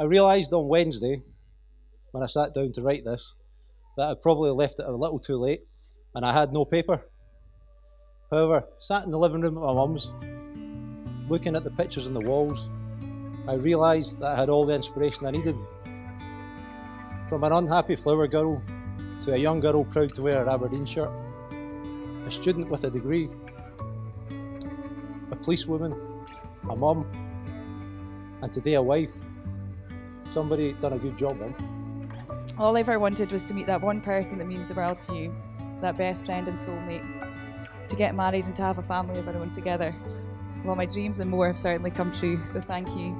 I realised on Wednesday, when I sat down to write this, that I'd probably left it a little too late and I had no paper. However, sat in the living room at my mum's, looking at the pictures on the walls, I realised that I had all the inspiration I needed. From an unhappy flower girl to a young girl proud to wear an Aberdeen shirt, a student with a degree, a policewoman, a mum, and today a wife. Somebody done a good job then. All I ever wanted was to meet that one person that means the world to you, that best friend and soulmate, to get married and to have a family of our own together. Well, my dreams and more have certainly come true, so thank you.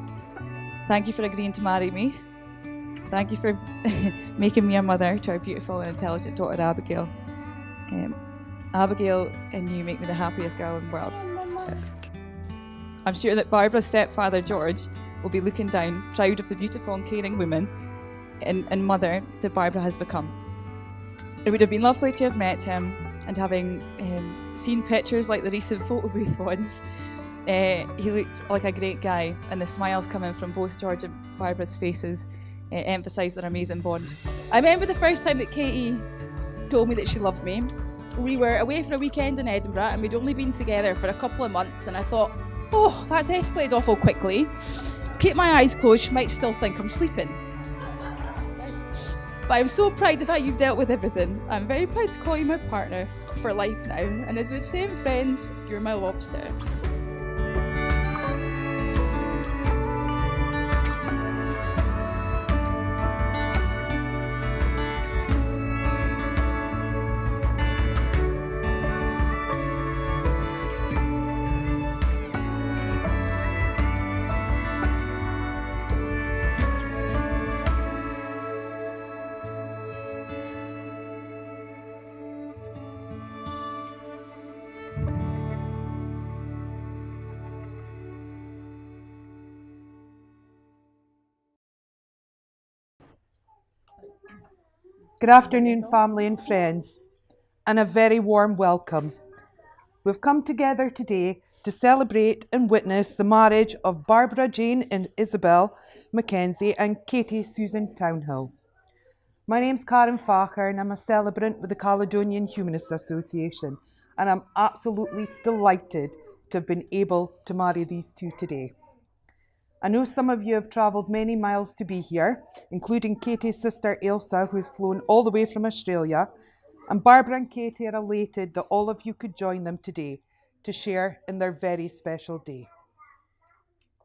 Thank you for agreeing to marry me. Thank you for making me a mother to our beautiful and intelligent daughter, Abigail. Abigail and you make me the happiest girl in the world. I'm sure that Barbara's stepfather, George, will be looking down, proud of the beautiful and caring woman and mother that Barbara has become. It would have been lovely to have met him, and having seen pictures like the recent photo booth ones, he looked like a great guy, and the smiles coming from both George and Barbara's faces emphasised their amazing bond. I remember the first time that Katy told me that she loved me. We were away for a weekend in Edinburgh and we'd only been together for a couple of months, and I thought, oh, that's escalated awful quickly. Keep my eyes closed, she might still think I'm sleeping. But I'm so proud of the fact you've dealt with everything. I'm very proud to call you my partner for life now, and as we'd say in Friends, you're my lobster. Good afternoon, family and friends, and a very warm welcome. We've come together today to celebrate and witness the marriage of Barbara Jane and Isabel Mackenzie and Katy Susan Townhill. My name's Karen Facher and I'm a celebrant with the Caledonian Humanists Association, and I'm absolutely delighted to have been able to marry these two today. I know some of you have travelled many miles to be here, including Katy's sister Ailsa, who has flown all the way from Australia, and Barbara and Katy are elated that all of you could join them today to share in their very special day.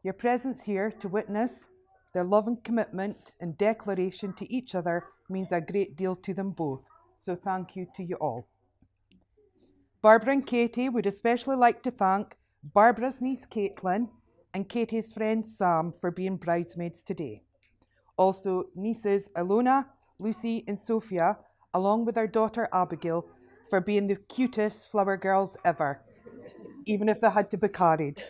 Your presence here to witness their love and commitment and declaration to each other means a great deal to them both, so thank you to you all. Barbara and Katy would especially like to thank Barbara's niece Caitlin and Katy's friend Sam for being bridesmaids today. Also, nieces Ilona, Lucy and Sophia, along with their daughter Abigail, for being the cutest flower girls ever, even if they had to be carried.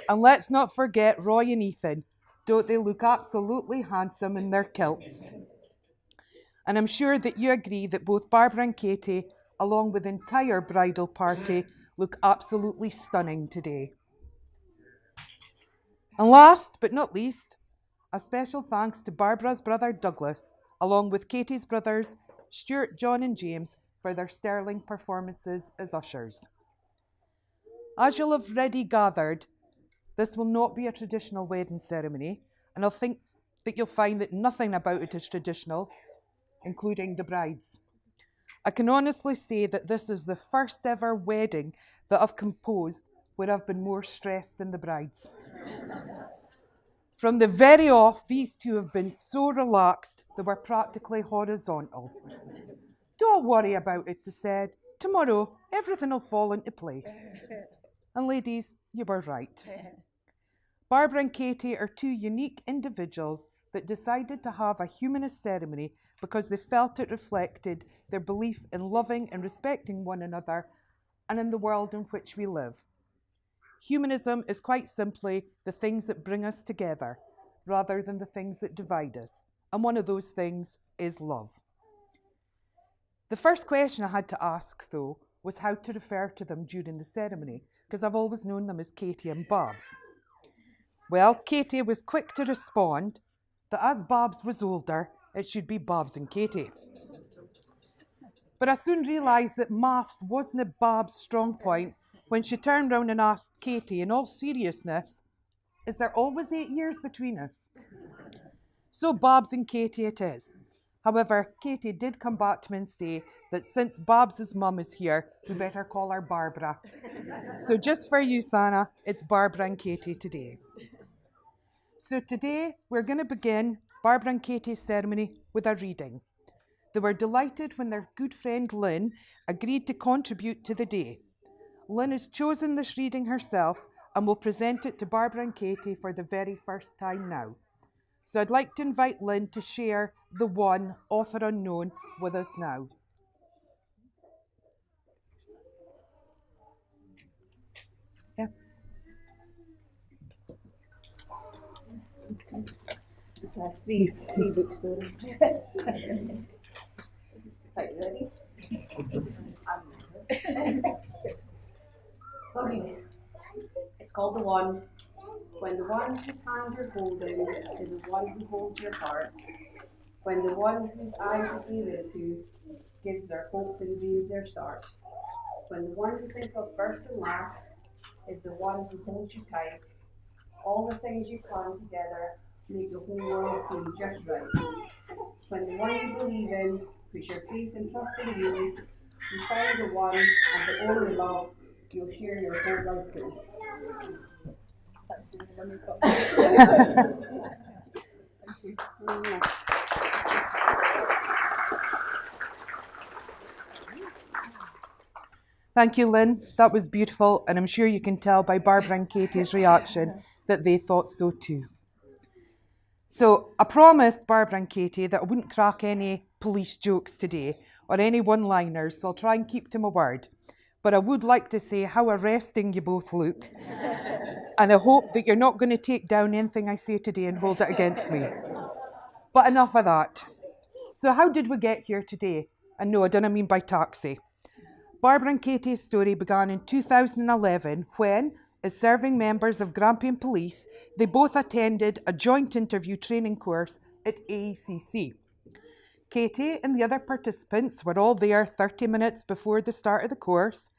And let's not forget Roy and Ethan. Don't they look absolutely handsome in their kilts? And I'm sure that you agree that both Barbara and Katy, along with the entire bridal party, look absolutely stunning today. And last but not least, a special thanks to Barbara's brother Douglas, along with Katy's brothers Stuart, John and James, for their sterling performances as ushers. As you'll have already gathered, this will not be a traditional wedding ceremony, and I think that you'll find that nothing about it is traditional, including the brides. I can honestly say that this is the first ever wedding that I've composed where I've been more stressed than the brides. From the very off, these two have been so relaxed they were practically horizontal. Don't worry about it, they said. Tomorrow, everything will fall into place. And ladies, you were right. Barbara and Katy are two unique individuals that decided to have a humanist ceremony because they felt it reflected their belief in loving and respecting one another and in the world in which we live. Humanism is quite simply the things that bring us together rather than the things that divide us. And one of those things is love. The first question I had to ask, though, was how to refer to them during the ceremony, because I've always known them as Katy and Babs. Well, Katy was quick to respond that as Babs was older, it should be Babs and Katy. But I soon realised that maths wasn't Babs' strong point when she turned round and asked Katy in all seriousness, "Is there always 8 years between us?" So Babs and Katy it is. However, Katy did come back to me and say that since Babs' mum is here, we better call her Barbara. So just for you, Sana, it's Barbara and Katy today. So today we're going to begin Barbara and Katy's ceremony with a reading. They were delighted when their good friend Lynn agreed to contribute to the day. Lynn has chosen this reading herself and will present it to Barbara and Katy for the very first time now. So I'd like to invite Lynn to share the one, author unknown, with us now. Yeah. It's a three book story. Right, you ready? Okay. It's called The One. When the one whose hand you're holding is the one who holds your heart. When the one whose eyes you gaze into gives their hopes and dreams their start. When the one you think of first and last is the one who holds you tight. All the things you plan together make the whole world seem just right. When the one you believe in puts your faith and trust in you find the one and the only love you'll share your whole life through. Thank you, Lynn. That was beautiful, and I'm sure you can tell by Barbara and Katy's reaction that they thought so too. So I promised Barbara and Katy that I wouldn't crack any police jokes today or any one-liners, so I'll try and keep to my word. But I would like to say how arresting you both look, and I hope that you're not going to take down anything I say today and hold it against me. But enough of that. So how did we get here today? And no, I don't mean by taxi. Barbara and Katy's story began in 2011 when, as serving members of Grampian Police, they both attended a joint interview training course at AECC. Katy and the other participants were all there 30 minutes before the start of the course,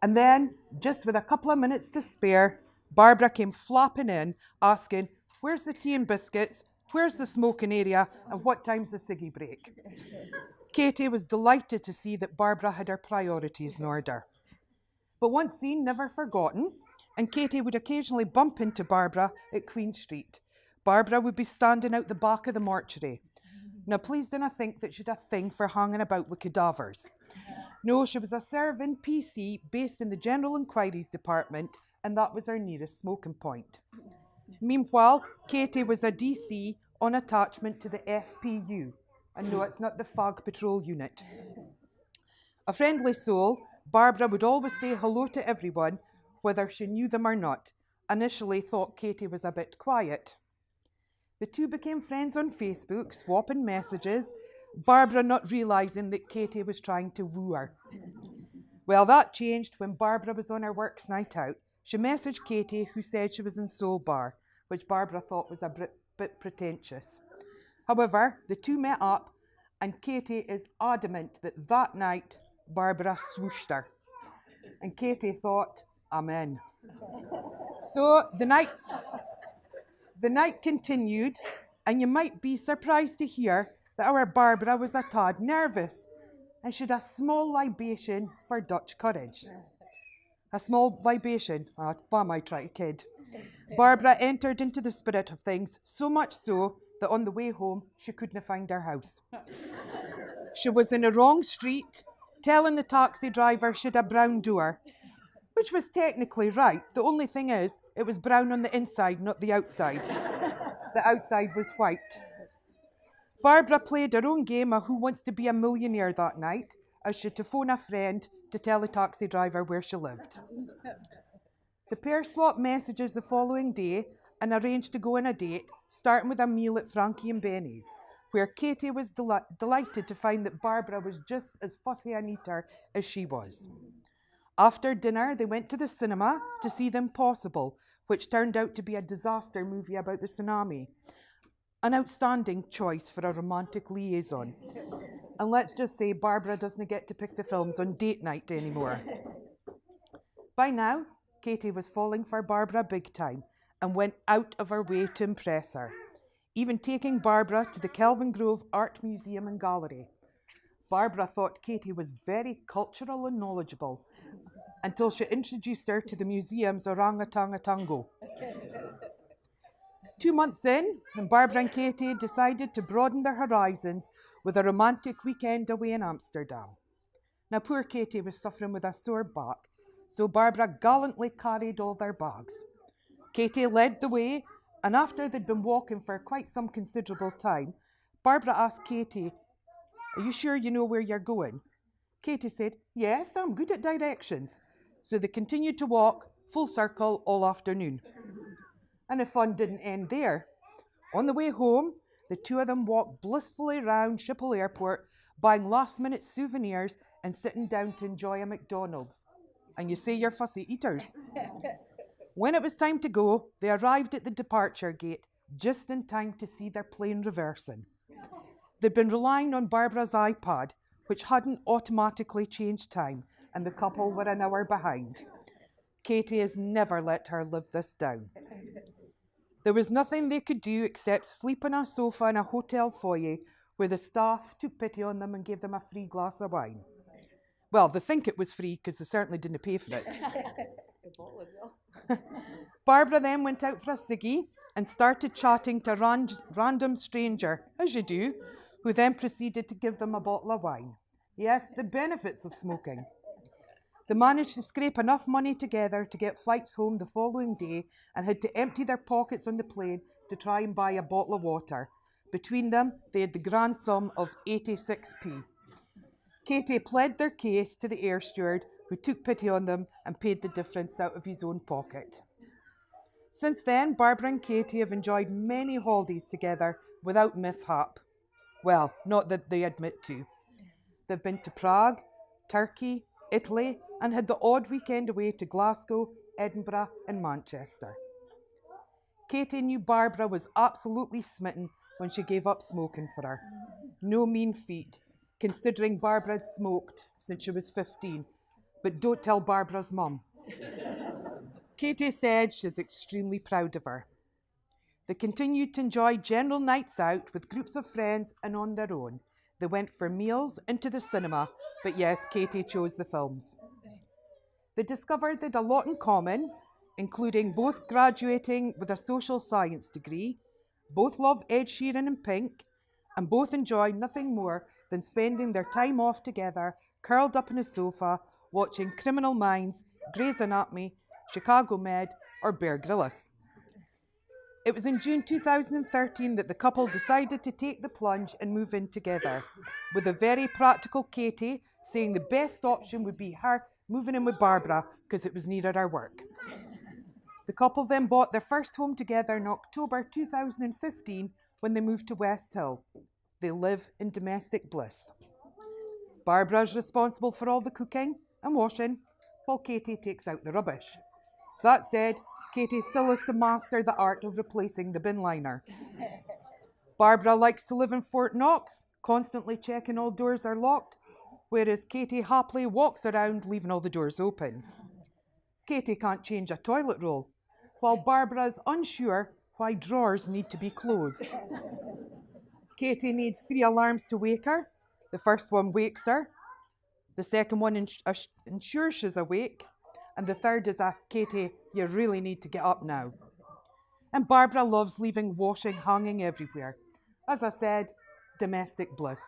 and then, just with a couple of minutes to spare, Barbara came flapping in, asking, "Where's the tea and biscuits? Where's the smoking area? And what time's the ciggy break?" Katy was delighted to see that Barbara had her priorities in order. But once seen, never forgotten, and Katy would occasionally bump into Barbara at Queen Street. Barbara would be standing out the back of the mortuary. Now, please do not think that she had a thing for hanging about with cadavers. No, she was a serving PC based in the General Inquiries Department, and that was her nearest smoking point. Meanwhile, Katy was a DC on attachment to the FPU. And no, it's not the Fag Patrol Unit. A friendly soul, Barbara would always say hello to everyone, whether she knew them or not. Initially thought Katy was a bit quiet. The two became friends on Facebook, swapping messages, Barbara not realising that Katy was trying to woo her. Well, that changed when Barbara was on her works night out. She messaged Katy, who said she was in Soul Bar, which Barbara thought was a bit pretentious. However, the two met up, and Katy is adamant that that night Barbara swooshed her. And Katy thought, "I'm in." So the night continued, and you might be surprised to hear that our Barbara was a tad nervous, and she had a small libation for Dutch courage. A small libation, what am I trying to kid? Barbara entered into the spirit of things, so much so that on the way home, she couldn't find her house. She was in the wrong street, telling the taxi driver she had a brown door, which was technically right. The only thing is, it was brown on the inside, not the outside. The outside was white. Barbara played her own game of Who Wants to Be a Millionaire that night, as she had to phone a friend to tell the taxi driver where she lived. The pair swapped messages the following day and arranged to go on a date, starting with a meal at Frankie and Benny's, where Katy was delighted to find that Barbara was just as fussy an eater as she was. After dinner, they went to the cinema to see The Impossible, which turned out to be a disaster movie about the tsunami. An outstanding choice for a romantic liaison. And let's just say Barbara doesn't get to pick the films on date night anymore. By now, Katy was falling for Barbara big time and went out of her way to impress her, even taking Barbara to the Kelvin Grove Art Museum and Gallery. Barbara thought Katy was very cultural and knowledgeable until she introduced her to the museum's orangutango. 2 months in, and Barbara and Katy decided to broaden their horizons with a romantic weekend away in Amsterdam. Now, poor Katy was suffering with a sore back, so Barbara gallantly carried all their bags. Katy led the way, and after they'd been walking for quite some considerable time, Barbara asked Katy, "Are you sure you know where you're going?" Katy said, "Yes, I'm good at directions." So they continued to walk full circle all afternoon. And the fun didn't end there. On the way home, the two of them walked blissfully round Schiphol Airport, buying last-minute souvenirs and sitting down to enjoy a McDonald's. And you say you're fussy eaters. When it was time to go, they arrived at the departure gate just in time to see their plane reversing. They'd been relying on Barbara's iPad, which hadn't automatically changed time, and the couple were an hour behind. Katy has never let her live this down. There was nothing they could do except sleep on a sofa in a hotel foyer where the staff took pity on them and gave them a free glass of wine. Well, they think it was free because they certainly didn't pay for it. Barbara then went out for a ciggy and started chatting to a random stranger, as you do, who then proceeded to give them a bottle of wine. Yes, the benefits of smoking. They managed to scrape enough money together to get flights home the following day and had to empty their pockets on the plane to try and buy a bottle of water. Between them, they had the grand sum of 86p. Katy pled their case to the air steward, who took pity on them and paid the difference out of his own pocket. Since then, Barbara and Katy have enjoyed many holidays together without mishap. Well, not that they admit to. They've been to Prague, Turkey, Italy, and had the odd weekend away to Glasgow, Edinburgh, and Manchester. Katy knew Barbara was absolutely smitten when she gave up smoking for her. No mean feat, considering Barbara had smoked since she was 15. But don't tell Barbara's mum. Katy said she's extremely proud of her. They continued to enjoy general nights out with groups of friends and on their own. They went for meals and to the cinema, but yes, Katy chose the films. They discovered they had a lot in common, including both graduating with a social science degree, both love Ed Sheeran and Pink, and both enjoy nothing more than spending their time off together, curled up on a sofa, watching Criminal Minds, Grey's Anatomy, Chicago Med, or Bear Grylls. It was in June 2013 that the couple decided to take the plunge and move in together, with a very practical Katy saying the best option would be her moving in with Barbara because it was nearer her work. The couple then bought their first home together in October 2015 when they moved to West Hill. They live in domestic bliss. Barbara is responsible for all the cooking and washing, while Katy takes out the rubbish. That said, Katy still has to master the art of replacing the bin liner. Barbara likes to live in Fort Knox, constantly checking all doors are locked, whereas Katy happily walks around leaving all the doors open. Katy can't change a toilet roll, while Barbara is unsure why drawers need to be closed. Katy needs 3 alarms to wake her. The first one wakes her. The second one ensures she's awake. And the third is a, "Katy, you really need to get up now." And Barbara loves leaving washing hanging everywhere. As I said, domestic bliss.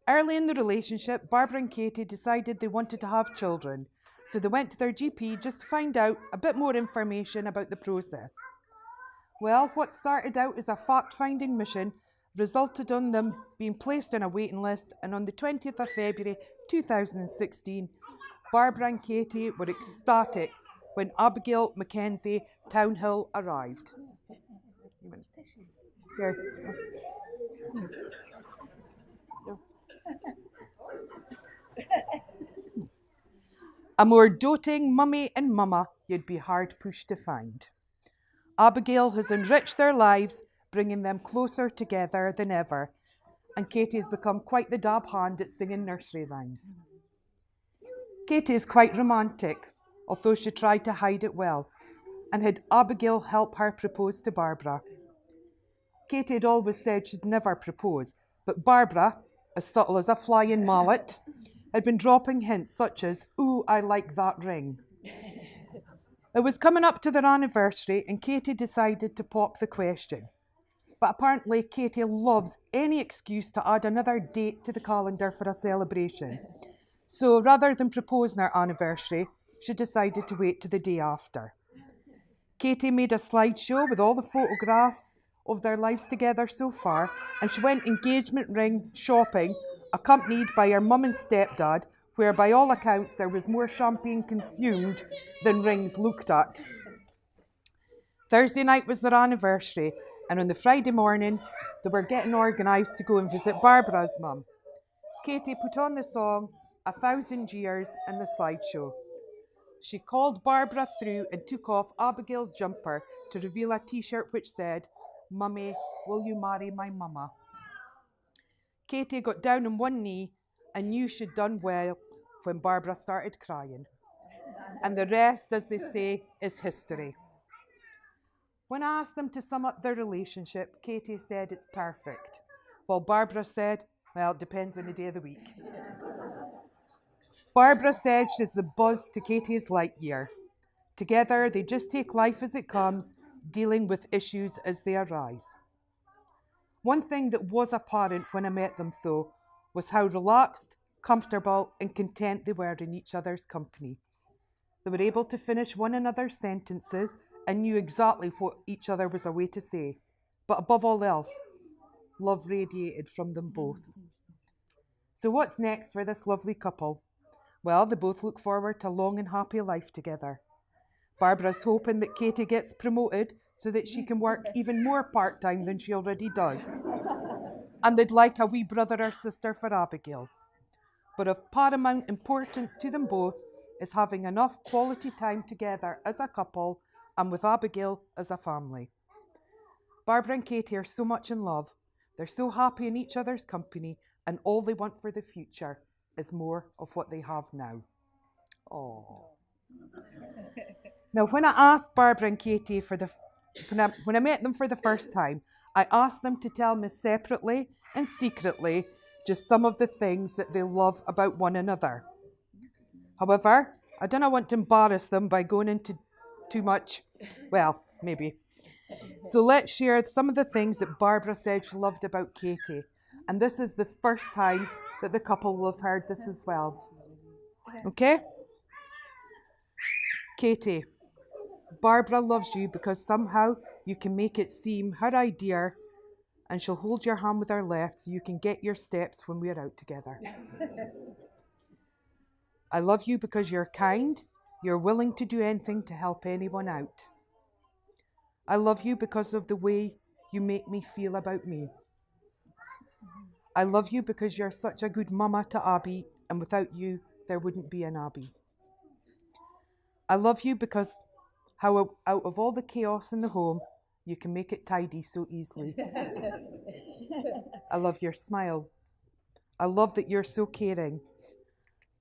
Early in the relationship, Barbara and Katy decided they wanted to have children, so they went to their GP just to find out a bit more information about the process. Well, what started out as a fact-finding mission resulted in them being placed on a waiting list, and on the 20th of February 2016, Barbara and Katy were ecstatic when Abigail Mackenzie Townhill arrived. Here. A more doting mummy and mama you'd be hard pushed to find. Abigail has enriched their lives, bringing them closer together than ever, and Katy has become quite the dab hand at singing nursery rhymes. Katy is quite romantic, although she tried to hide it well, and had Abigail help her propose to Barbara. Katy had always said she'd never propose, but Barbara, as subtle as a flying mallet, had been dropping hints such as, "Ooh, I like that ring." It was coming up to their anniversary, and Katy decided to pop the question. But apparently Katy loves any excuse to add another date to the calendar for a celebration. So rather than proposing her anniversary, she decided to wait to the day after. Katy made a slideshow with all the photographs of their lives together so far, and she went engagement ring shopping, accompanied by her mum and stepdad, where by all accounts there was more champagne consumed than rings looked at. Thursday night was their anniversary, and on the Friday morning they were getting organised to go and visit Barbara's mum. Katy put on the song 1,000 Years in the slideshow. She called Barbara through and took off Abigail's jumper to reveal a t-shirt which said, "Mummy, will you marry my mama?" Katy got down on one knee and knew she'd done well when Barbara started crying. And the rest, as they say, is history. When I asked them to sum up their relationship, Katy said it's perfect, while Barbara said, well, it depends on the day of the week. Barbara said she's the buzz to Katy's light year. Together, they just take life as it comes, dealing with issues as they arise. One thing that was apparent when I met them, though, was how relaxed, comfortable, and content they were in each other's company. They were able to finish one another's sentences and knew exactly what each other was away to say. But above all else, love radiated from them both. So what's next for this lovely couple? Well, they both look forward to a long and happy life together. Barbara's hoping that Katy gets promoted so that she can work even more part-time than she already does. And they'd like a wee brother or sister for Abigail. But of paramount importance to them both is having enough quality time together as a couple and with Abigail as a family. Barbara and Katy are so much in love. They're so happy in each other's company, and all they want for the future is more of what they have now. Oh. Now, when I asked Barbara and Katy when I met them for the first time, I asked them to tell me separately and secretly just some of the things that they love about one another. However, I don't want to embarrass them by going into too much. Well, maybe. So let's share some of the things that Barbara said she loved about Katy. And this is the first time that the couple will have heard this as well. Okay? Katy, Barbara loves you because somehow you can make it seem her idea, and she'll hold your hand with her left so you can get your steps when we're out together. I love you because you're kind, you're willing to do anything to help anyone out. I love you because of the way you make me feel about me. I love you because you're such a good mama to Abby, and without you, there wouldn't be an Abby. I love you because how out of all the chaos in the home, you can make it tidy so easily. I love your smile. I love that you're so caring.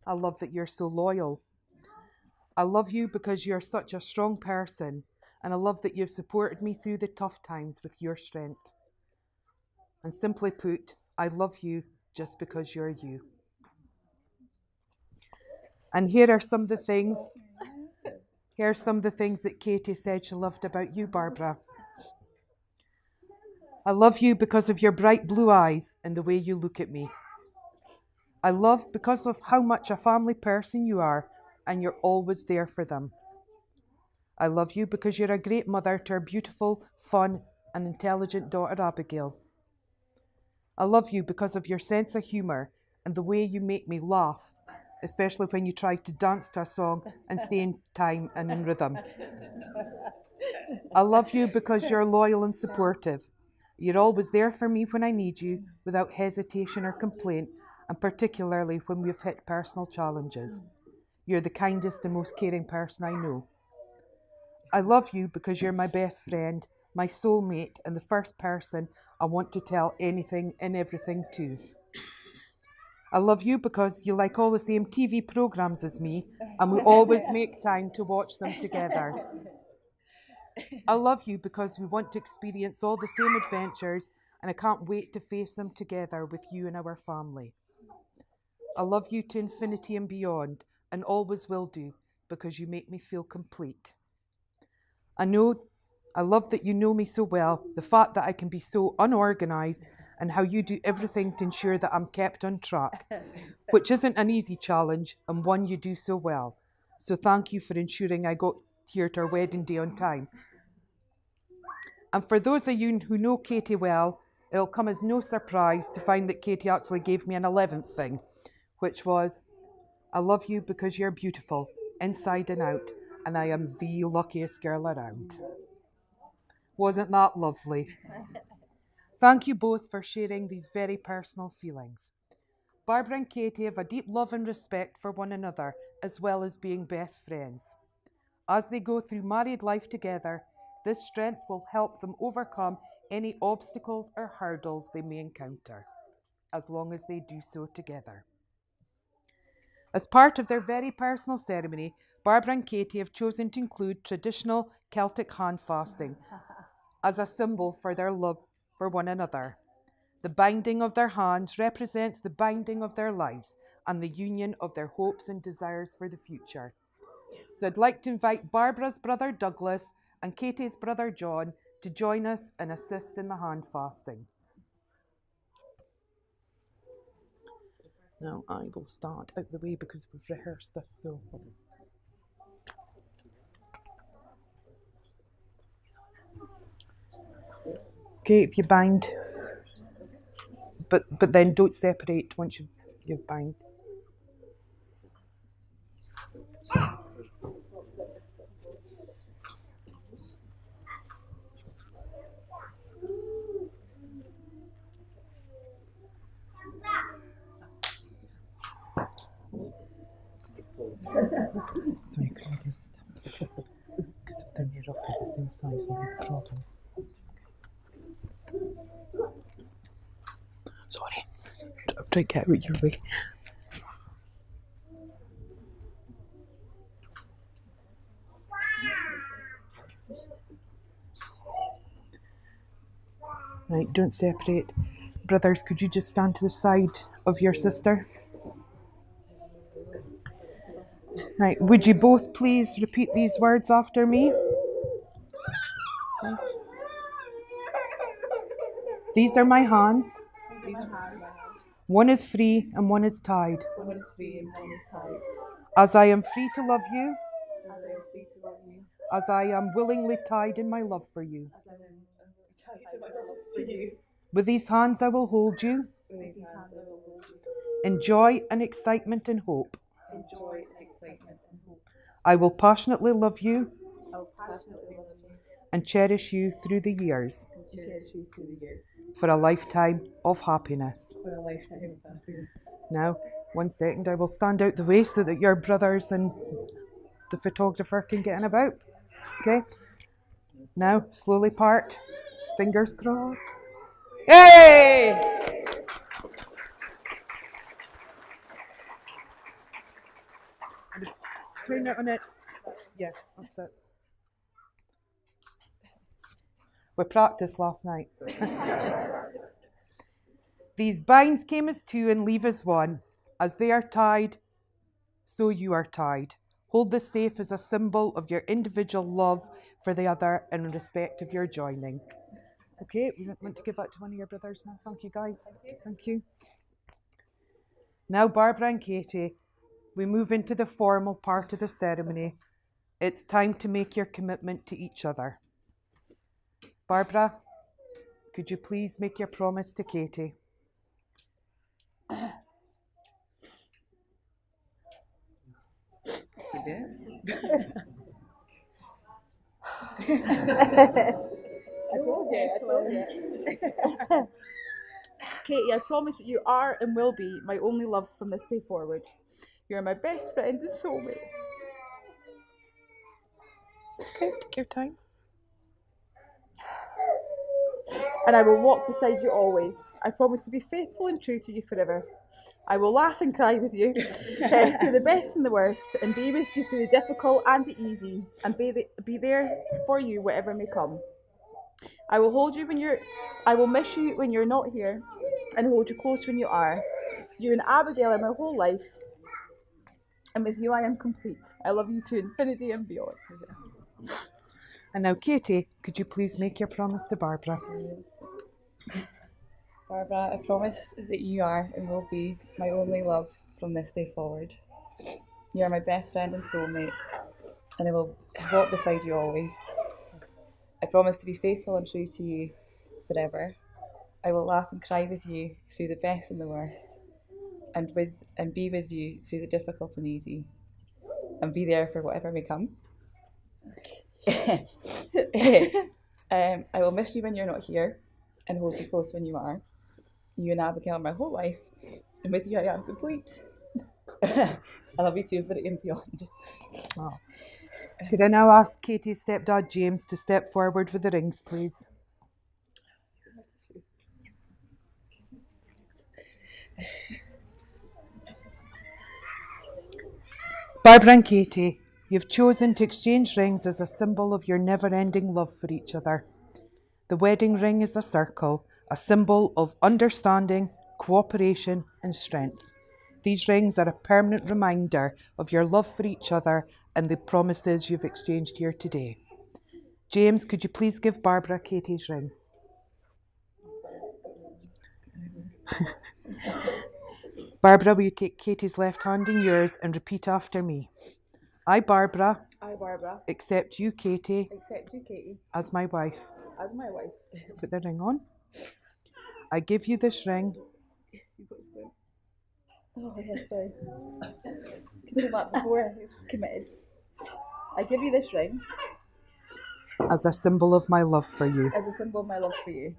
I love that you're so loyal. I love you because you're such a strong person, and I love that you've supported me through the tough times with your strength. And simply put, I love you just because you're you. And here are some of the things that Katy said she loved about you, Barbara. I love you because of your bright blue eyes and the way you look at me. I love because of how much a family person you are, and you're always there for them. I love you because you're a great mother to our beautiful, fun, and intelligent daughter, Abigail. I love you because of your sense of humour and the way you make me laugh, especially when you try to dance to a song and stay in time and in rhythm. I love you because you're loyal and supportive. You're always there for me when I need you, without hesitation or complaint, and particularly when we've hit personal challenges. You're the kindest and most caring person I know. I love you because you're my best friend, my soulmate, and the first person I want to tell anything and everything to. I love you because you like all the same TV programs as me, and we always make time to watch them together. I love you because we want to experience all the same adventures, and I can't wait to face them together with you and our family. I love you to infinity and beyond, and always will do, because you make me feel complete. I love that you know me so well, the fact that I can be so unorganized, and how you do everything to ensure that I'm kept on track, which isn't an easy challenge, and one you do so well. So thank you for ensuring I got here to our wedding day on time. And for those of you who know Katy well, it'll come as no surprise to find that Katy actually gave me an 11th thing, which was, I love you because you're beautiful, inside and out, and I am the luckiest girl around. Wasn't that lovely? Thank you both for sharing these very personal feelings. Barbara and Katy have a deep love and respect for one another, as well as being best friends. As they go through married life together, this strength will help them overcome any obstacles or hurdles they may encounter, as long as they do so together. As part of their very personal ceremony, Barbara and Katy have chosen to include traditional Celtic hand fasting as a symbol for their love for one another. The binding of their hands represents the binding of their lives and the union of their hopes and desires for the future. So I'd like to invite Barbara's brother Douglas and Katy's brother John to join us and assist in the hand fasting. Now I will start out the way because we've rehearsed this, so. Okay, if you bind, but then don't separate once you've bind. So you can just, because if they're roughly the same size, we'll have problems. Sorry, I'm trying to get out your way. Right, don't separate. Brothers, could you just stand to the side of your sister? Right, would you both please repeat these words after me? Okay. These are my hands. One is free and one is tied. As I am free to love you, as I am willingly tied in my love for you. With these hands I will hold you in joy and excitement and hope. I will passionately love you and cherish you through the years for a lifetime of happiness. Now, 1 second, I will stand out the way so that your brothers and the photographer can get in about. Okay? Now, slowly part. Fingers crossed. Hey! Turn it on it. Yeah, that's it. We practiced last night. These binds came as two and leave as one. As they are tied, so you are tied. Hold this safe as a symbol of your individual love for the other and respect of your joining. Okay, we want to give that to one of your brothers now. Thank you, guys. Thank you. Now, Barbara and Katy, we move into the formal part of the ceremony. It's time to make your commitment to each other. Barbara, could you please make your promise to Katy? You did? I told you. Katy, I promise that you are and will be my only love from this day forward. You're my best friend and soulmate. Okay, take your time. And I will walk beside you always. I promise to be faithful and true to you forever. I will laugh and cry with you through the best and the worst, and be with you through the difficult and the easy, and be there for you whatever may come. I will I will miss you when you're not here, and hold you close when you are. You and Abigail are my whole life, and with you I am complete. I love you to infinity and beyond. And now, Katie, could you please make your promise to Barbara? Barbara, I promise that you are and will be my only love from this day forward. You are my best friend and soulmate, and I will walk beside you always. I promise to be faithful and true to you forever. I will laugh and cry with you through the best and the worst, and be with you through the difficult and easy, and be there for whatever may come. I will miss you when you're not here, and hold you close when you are. You and Abigail are my whole life, and with you I am complete. I love you to infinity and beyond. Oh. Could I now ask Katie's stepdad James to step forward with the rings, please? Barbara and Katie, you've chosen to exchange rings as a symbol of your never-ending love for each other. The wedding ring is a circle, a symbol of understanding, cooperation and strength. These rings are a permanent reminder of your love for each other and the promises you've exchanged here today. James, could you please give Barbara Katie's ring? Barbara, will you take Katie's left hand in yours and repeat after me? I, Barbara, accept you, Katie, as my wife. Put the ring on. I give you this ring. Oh, yeah, sorry. Could do that before. It's committed. I give you this ring As a symbol of my love for you. as a symbol of my love for you.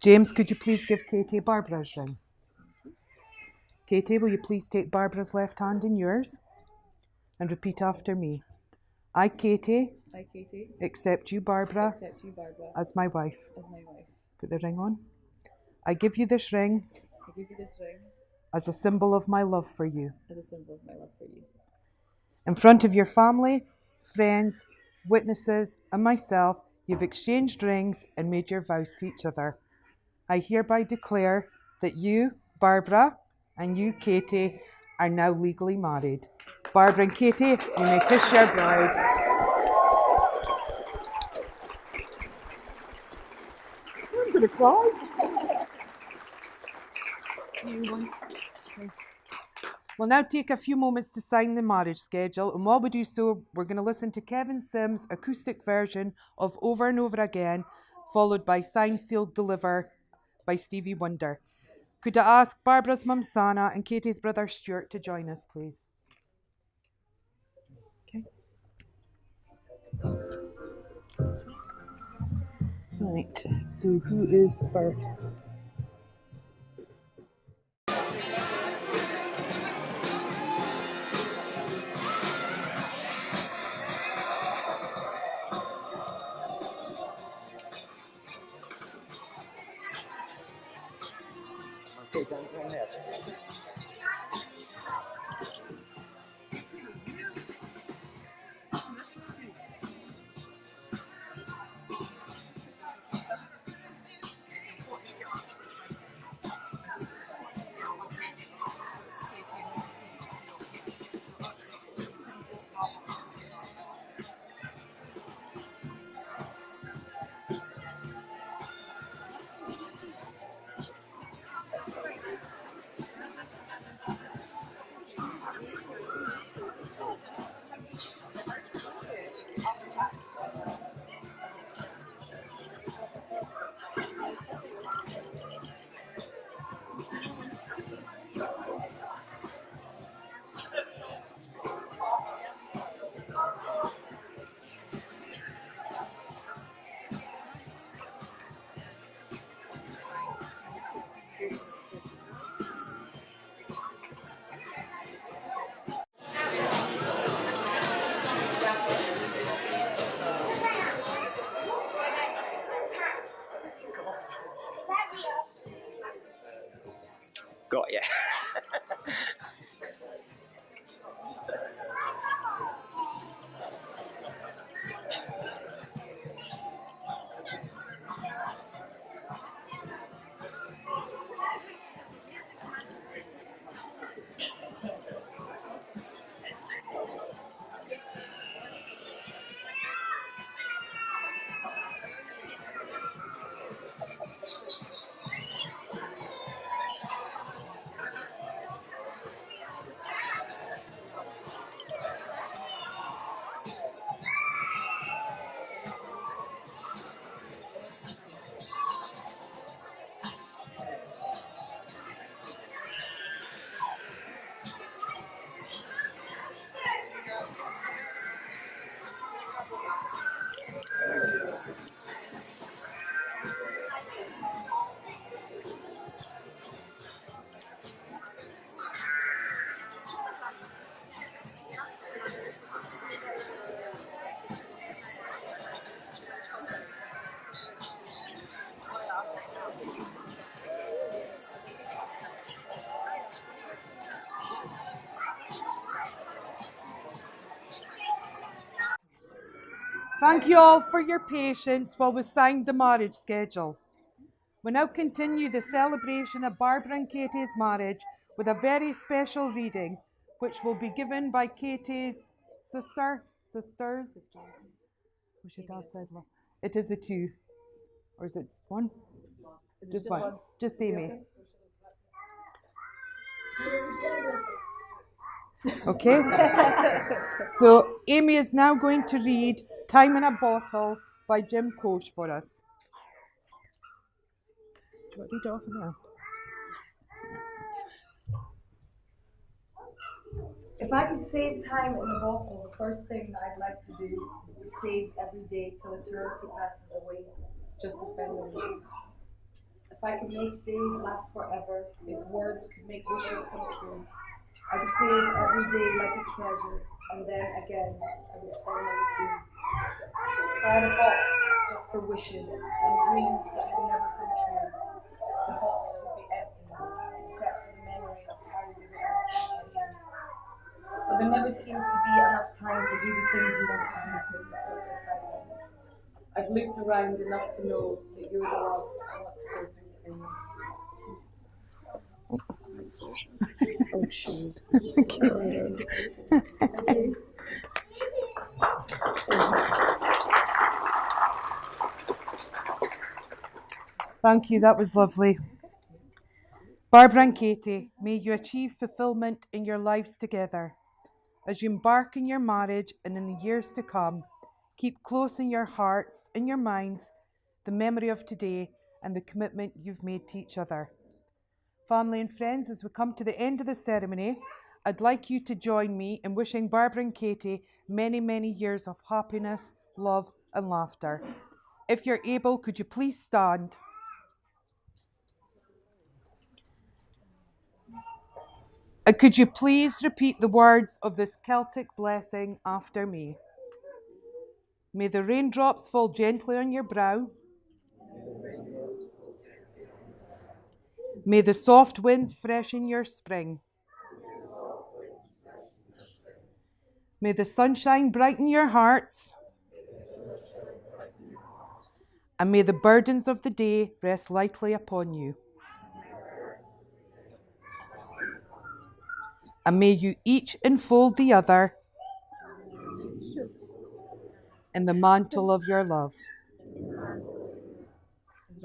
James, could you please give Katie Barbara's ring? Katie, will you please take Barbara's left hand in yours and repeat after me? I, Katie, accept you, Barbara, as my wife. Put the ring on. I give you this ring as a symbol of my love for you. In front of your family, friends, witnesses, and myself, you've exchanged rings and made your vows to each other. I hereby declare that you, Barbara, and you, Katie, are now legally married. Barbara and Katie, you may kiss your bride. I'm going to cry. We'll now take a few moments to sign the marriage schedule, and while we do so, we're going to listen to Kevin Sims' acoustic version of Over and Over Again, followed by Sign, Sealed, Deliver by Stevie Wonder. Could I ask Barbara's mum Sana and Katie's brother Stuart to join us, please? Okay. Right, so who is first? Got ya. Thank you all for your patience while we signed the marriage schedule. We now continue the celebration of Barbara and Katy's marriage with a very special reading, which will be given by Katy's sisters. What's your dad said? It is a two, or is it one? Just one. Just Amy. Okay. So Amy is now going to read "Time in a Bottle" by Jim Koch for us. Do you want to read it off now? If I could save time in a bottle, the first thing that I'd like to do is to save every day till eternity passes away, just as memory. If I could make days last forever, if words could make wishes come true, I'd save every day like a treasure, and then again I would spend my with you. If I had a box just for wishes and dreams that would never come true, the box would be empty, except for the memory of how we were answering my name. But there never seems to be enough time to do the things you want to do. I've looked around enough to know that you're the one I want to go through the thing. Oh, shoot. Thank you, that was lovely. Barbara and Katy, may you achieve fulfillment in your lives together. As you embark in your marriage and in the years to come, keep close in your hearts and your minds the memory of today and the commitment you've made to each other. Family and friends, as we come to the end of the ceremony, I'd like you to join me in wishing Barbara and Katy many, many years of happiness, love and laughter. If you're able, could you please stand? And could you please repeat the words of this Celtic blessing after me? May the raindrops fall gently on your brow. May the soft winds freshen your spring. May the sunshine brighten your hearts. And may the burdens of the day rest lightly upon you. And may you each enfold the other in the mantle of your love.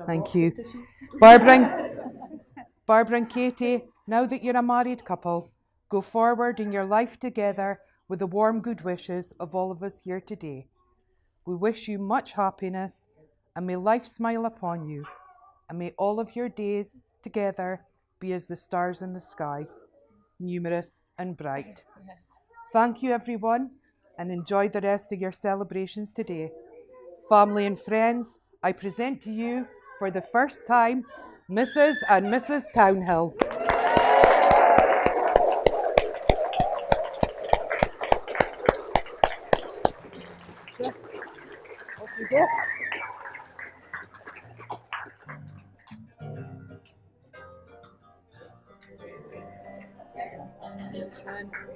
Thank you. Barbara and Katy, now that you're a married couple, go forward in your life together with the warm good wishes of all of us here today. We wish you much happiness, and may life smile upon you, and may all of your days together be as the stars in the sky, numerous and bright. Thank you, everyone, and enjoy the rest of your celebrations today. Family and friends, I present to you for the first time Mrs. and Mrs. Townhill. Off you go. man.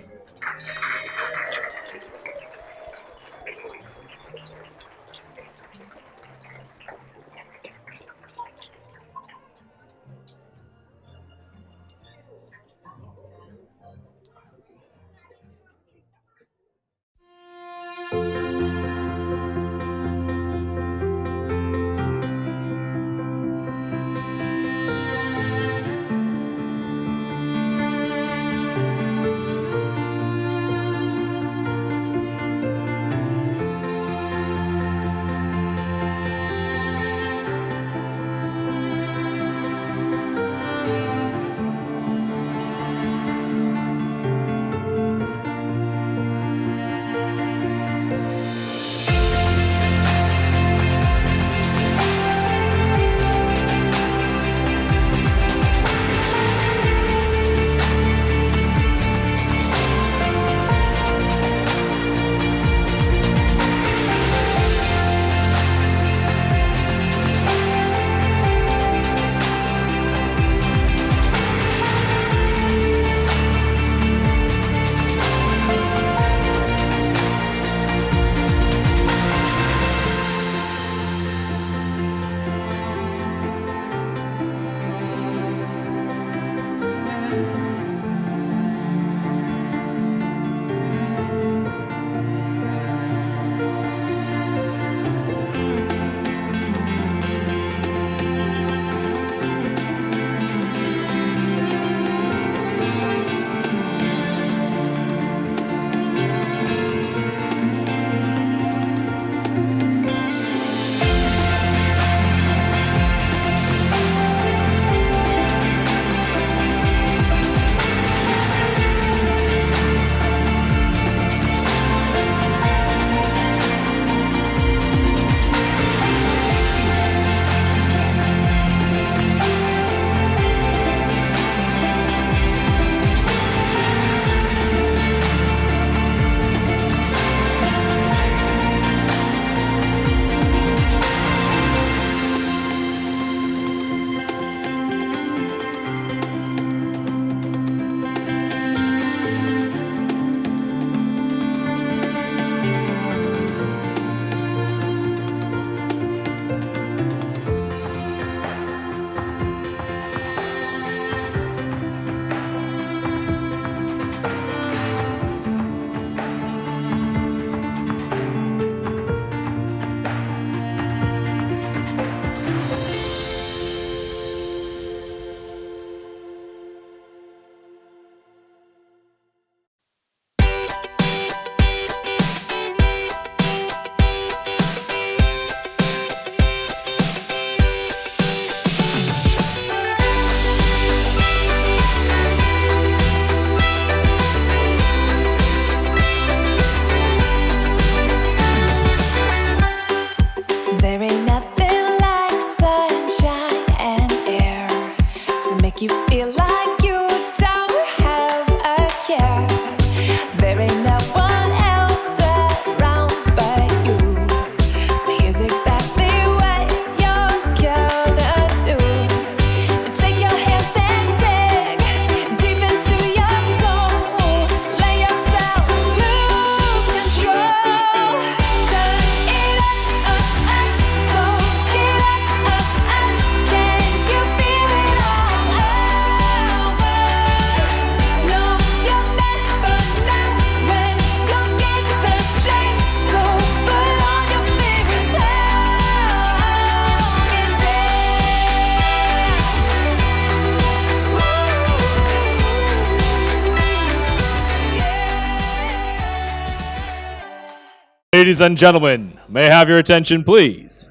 Ladies and gentlemen, may I have your attention, please?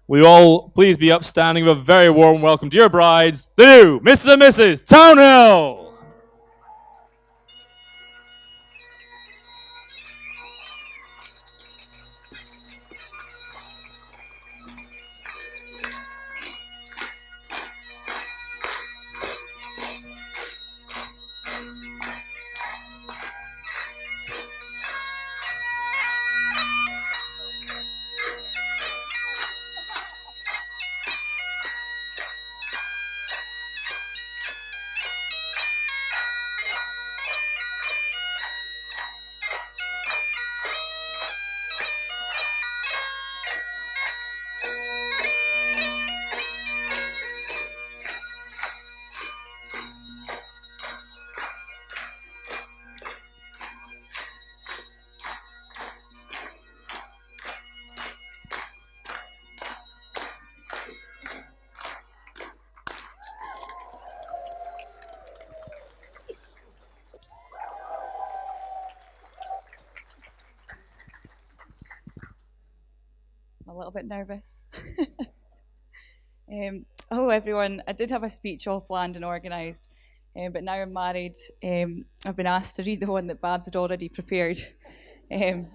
We all please be upstanding with a very warm welcome to your brides, the new Mrs. and Mrs. Townhill. little bit nervous. Hello everyone, I did have a speech all planned and organised, but now I'm married, I've been asked to read the one that Babs had already prepared.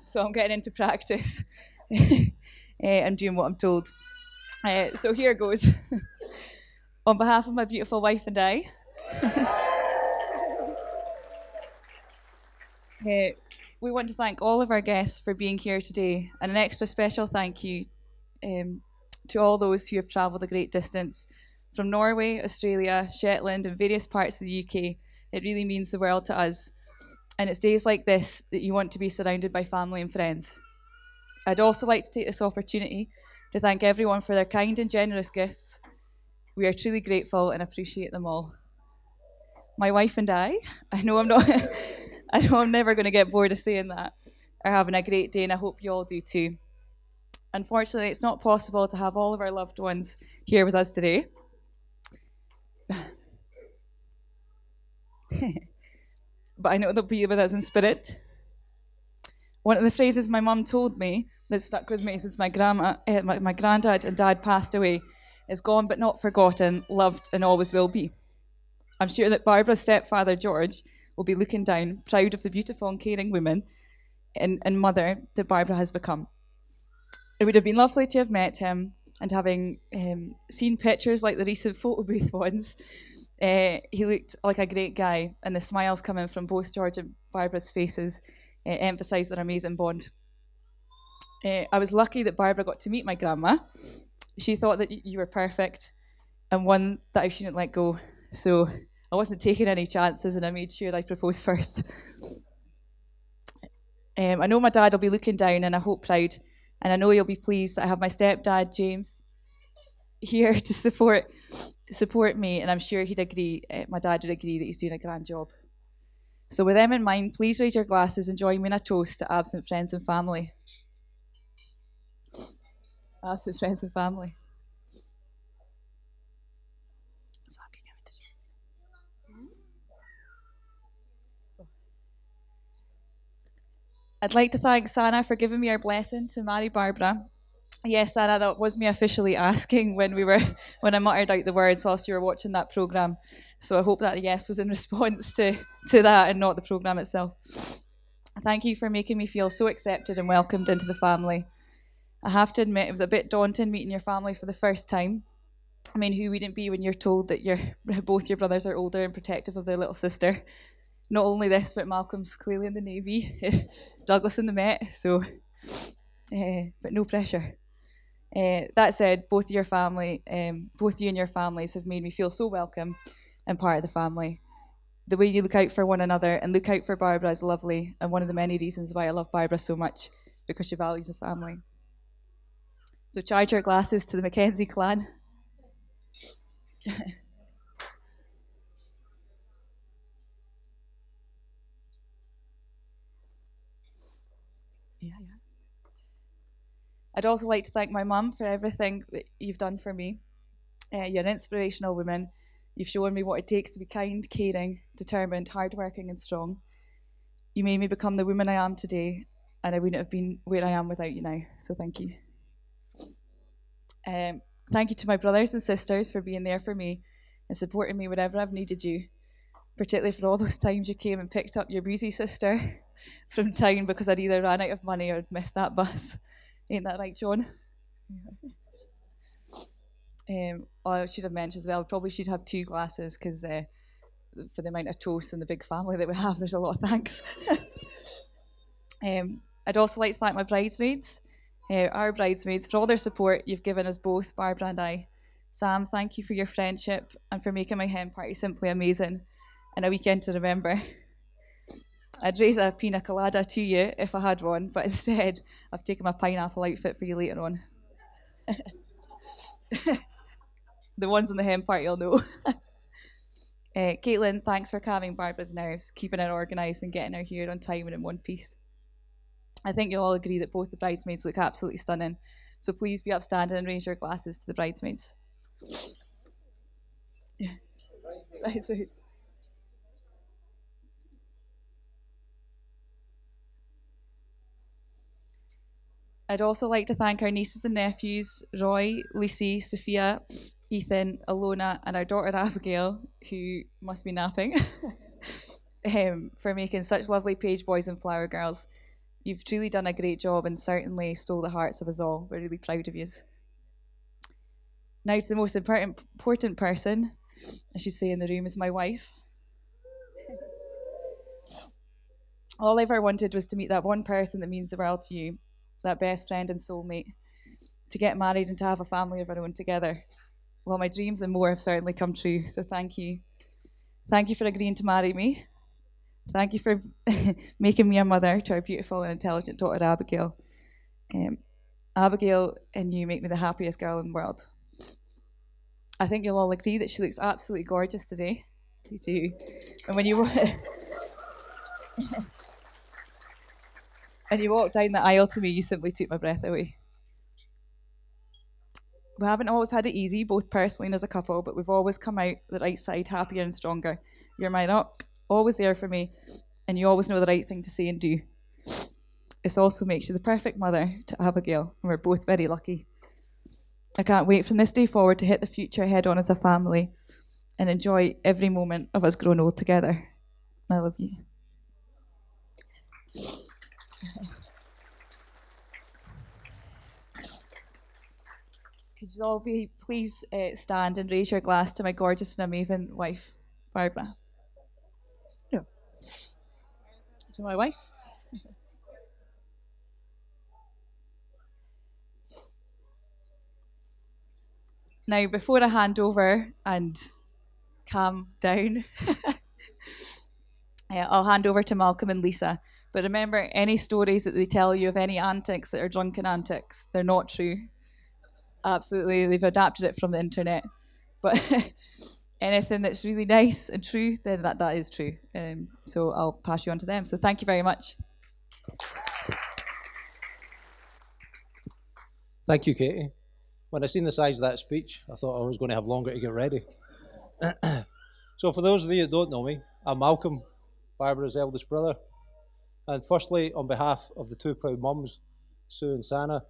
So I'm getting into practice and doing what I'm told. So here goes. On behalf of my beautiful wife and I, we want to thank all of our guests for being here today, and an extra special thank you to all those who have travelled a great distance from Norway, Australia, Shetland, and various parts of the UK. It really means the world to us. And it's days like this that you want to be surrounded by family and friends. I'd also like to take this opportunity to thank everyone for their kind and generous gifts. We are truly grateful and appreciate them all. My wife and I know I'm not, I know I'm never going to get bored of saying that, are having a great day, and I hope you all do too. Unfortunately, it's not possible to have all of our loved ones here with us today. But I know they'll be with us in spirit. One of the phrases my mum told me that stuck with me since my granddad and dad passed away is "gone but not forgotten, loved and always will be." I'm sure that Barbara's stepfather George will be looking down, proud of the beautiful and caring woman and mother that Barbara has become. It would have been lovely to have met him, and having seen pictures like the recent photo booth ones, he looked like a great guy, and the smiles coming from both George and Barbara's faces emphasised their amazing bond. I was lucky that Barbara got to meet my grandma. She thought that you were perfect and one that I shouldn't let go, so I wasn't taking any chances, and I made sure I proposed first. I know my dad will be looking down, and I hope proud, and I know he'll be pleased that I have my stepdad James here to support me, and I'm sure he'd agree, my dad would agree, that he's doing a grand job. So with them in mind, please raise your glasses and join me in a toast to absent friends and family. Absent friends and family. I'd like to thank Sana for giving me her blessing to marry Barbara. Yes, Sana, that was me officially asking when I muttered out the words whilst you were watching that programme. So I hope that yes was in response to that and not the programme itself. Thank you for making me feel so accepted and welcomed into the family. I have to admit, it was a bit daunting meeting your family for the first time. I mean, who wouldn't be when you're told that both your brothers are older and protective of their little sister? Not only this, but Malcolm's clearly in the Navy, Douglas in the Met, so, but no pressure. That said, both you and your families have made me feel so welcome and part of the family. The way you look out for one another and look out for Barbara is lovely, and one of the many reasons why I love Barbara so much, because she values the family. So charge your glasses to the Mackenzie clan. Yeah. I'd also like to thank my mum for everything that you've done for me. You're an inspirational woman. You've shown me what it takes to be kind, caring, determined, hardworking and strong. You made me become the woman I am today, and I wouldn't have been where I am without you now, so thank you. Thank you to my brothers and sisters for being there for me and supporting me whenever I've needed you, particularly for all those times you came and picked up your breezy sister from town because I'd either ran out of money or had missed that bus. Ain't that right, John? I should have mentioned as well, probably should have 2 glasses because for the amount of toast and the big family that we have, there's a lot of thanks. I'd also like to thank my bridesmaids, our bridesmaids, for all their support you've given us both, Barbara and I. Sam, thank you for your friendship and for making my hen party simply amazing and a weekend to remember. I'd raise a pina colada to you if I had one, but instead I've taken my pineapple outfit for you later on. The ones in the hen party will know. Caitlin, thanks for calming Barbara's nerves, keeping her organised and getting her here on time and in one piece. I think you'll all agree that both the bridesmaids look absolutely stunning, so please be upstanding and raise your glasses to the bridesmaids. Yeah. Bridesmaids. I'd also like to thank our nieces and nephews, Roy, Lucy, Sophia, Ethan, Alona, and our daughter Abigail, who must be napping, for making such lovely page boys and flower girls. You've truly done a great job and certainly stole the hearts of us all. We're really proud of you. Now to the most important person, I should say, in the room is my wife. All I ever wanted was to meet that one person that means the world to you, that best friend and soulmate, to get married and to have a family of our own together. Well, my dreams and more have certainly come true, so thank you. Thank you for agreeing to marry me. Thank you for making me a mother to our beautiful and intelligent daughter, Abigail. Abigail and you make me the happiest girl in the world. I think you'll all agree that she looks absolutely gorgeous today. You do. And when you and you walked down the aisle to me, you simply took my breath away. We haven't always had it easy, both personally and as a couple, but we've always come out the right side happier and stronger. You're my rock, always there for me, and you always know the right thing to say and do. This also makes you the perfect mother to Abigail, and we're both very lucky. I can't wait from this day forward to hit the future head on as a family and enjoy every moment of us growing old together. I love you. Could you all please stand and raise your glass to my gorgeous and amazing wife, Barbara? No. To my wife. Now, before I hand over and calm down, I'll hand over to Malcolm and Lisa. But remember, any stories that they tell you of any antics that are drunken antics, they're not true. Absolutely, they've adapted it from the internet. But anything that's really nice and true, then that is true. So I'll pass you on to them. So thank you very much. Thank you, Katy. When I seen the size of that speech, I thought I was going to have longer to get ready. So for those of you that don't know me, I'm Malcolm, Barbara's eldest brother. And firstly, on behalf of the two proud mums, Sue and Sana,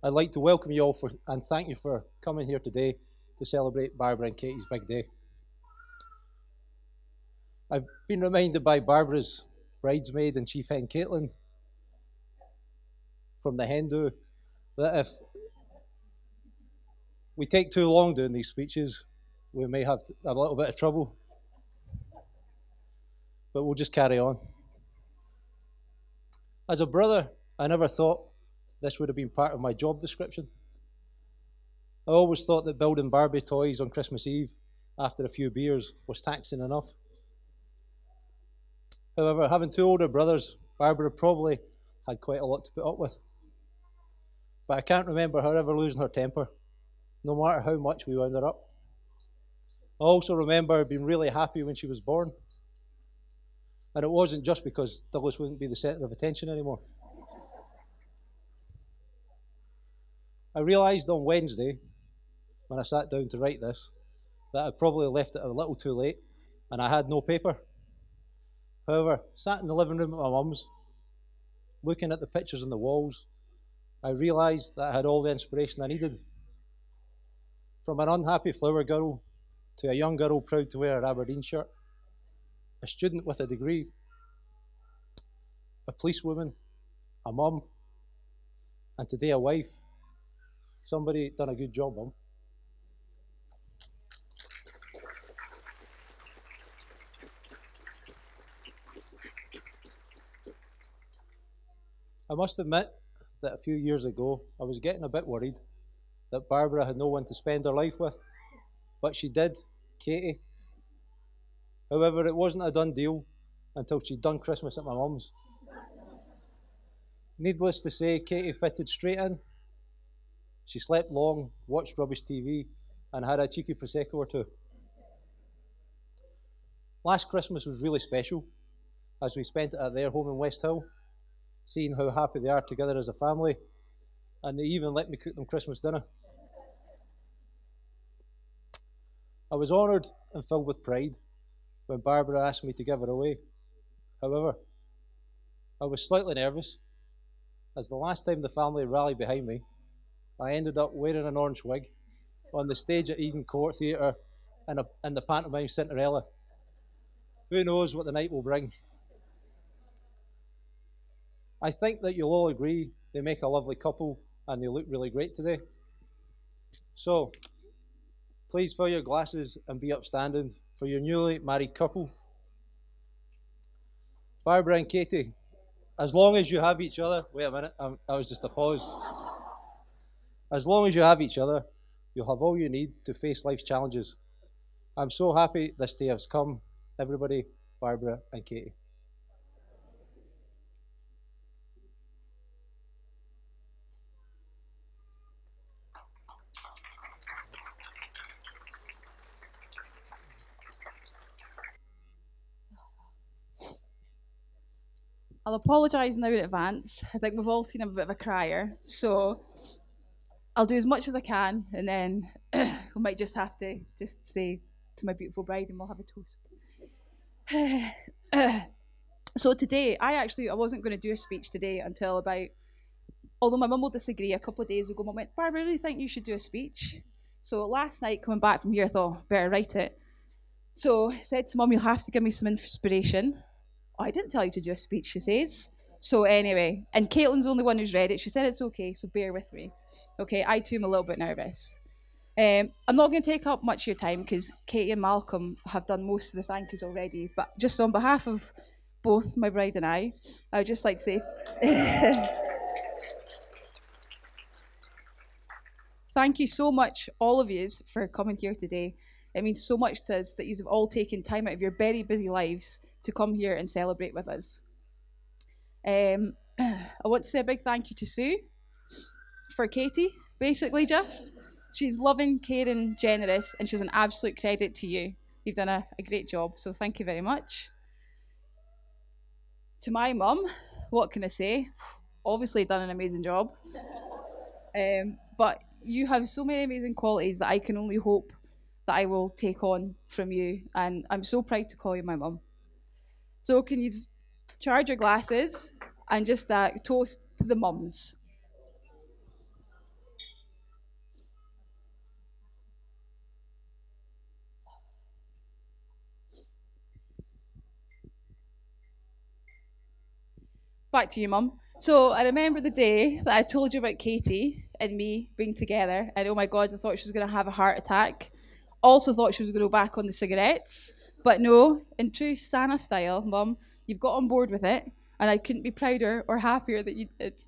I'd like to welcome you all and thank you for coming here today to celebrate Barbara and Katy's big day. I've been reminded by Barbara's bridesmaid and chief hen, Caitlin, from the hen do, that if we take too long doing these speeches, we may have a little bit of trouble. But we'll just carry on. As a brother, I never thought this would have been part of my job description. I always thought that building Barbie toys on Christmas Eve after a few beers was taxing enough. However, having two older brothers, Barbara probably had quite a lot to put up with. But I can't remember her ever losing her temper, no matter how much we wound her up. I also remember being really happy when she was born. And it wasn't just because Douglas wouldn't be the centre of attention anymore. I realised on Wednesday, when I sat down to write this, that I'd probably left it a little too late and I had no paper. However, sat in the living room at my mum's, looking at the pictures on the walls, I realised that I had all the inspiration I needed. From an unhappy flower girl to a young girl proud to wear an Aberdeen shirt, a student with a degree, a policewoman, a mum, and today a wife. Somebody done a good job, Mum. I must admit that a few years ago, I was getting a bit worried that Barbara had no one to spend her life with, but she did, Katy. However, it wasn't a done deal until she'd done Christmas at my mum's. Needless to say, Katy fitted straight in. She slept long, watched rubbish TV, and had a cheeky Prosecco or two. Last Christmas was really special, as we spent it at their home in West Hill, seeing how happy they are together as a family, and they even let me cook them Christmas dinner. I was honoured and filled with pride when Barbara asked me to give her away. However, I was slightly nervous as the last time the family rallied behind me, I ended up wearing an orange wig on the stage at Eden Court Theatre in the pantomime Cinderella. Who knows what the night will bring? I think that you'll all agree they make a lovely couple and they look really great today. So, please fill your glasses and be upstanding for your newly married couple. Barbara and Katy, as long as you have each other, wait a minute, that was just a pause. As long as you have each other, you'll have all you need to face life's challenges. I'm so happy this day has come. Everybody, Barbara and Katy. I'll apologise now in advance. I think we've all seen I'm a bit of a crier, so I'll do as much as I can, and then we might just have to just say to my beautiful bride, and we'll have a toast. So today, I wasn't going to do a speech today until about, although my mum will disagree, a couple of days ago, Mum went, Barbara, I really think you should do a speech. So last night, coming back from here, I thought, better write it. So I said to Mum, you'll have to give me some inspiration. Oh, I didn't tell you to do a speech, she says. So anyway, and Caitlin's the only one who's read it. She said it's okay, so bear with me. Okay, I too am a little bit nervous. I'm not going to take up much of your time because Katy and Malcolm have done most of the thank yous already. But just on behalf of both my bride and I would just like to say thank you so much, all of you, for coming here today. It means so much to us that you have all taken time out of your very busy lives to come here and celebrate with us. I want to say a big thank you to Sue for Katy, basically just. She's loving, caring, generous, and she's an absolute credit to you. You've done a great job, so thank you very much. To my mum, what can I say? Obviously done an amazing job. But you have so many amazing qualities that I can only hope that I will take on from you, and I'm so proud to call you my mum. So can you charge your glasses and just toast to the mums? Back to you, Mum. So I remember the day that I told you about Katy and me being together, and oh my God, I thought she was going to have a heart attack. Also thought she was going to go back on the cigarettes. But no, in true Santa style, Mum, you've got on board with it, and I couldn't be prouder or happier that you did.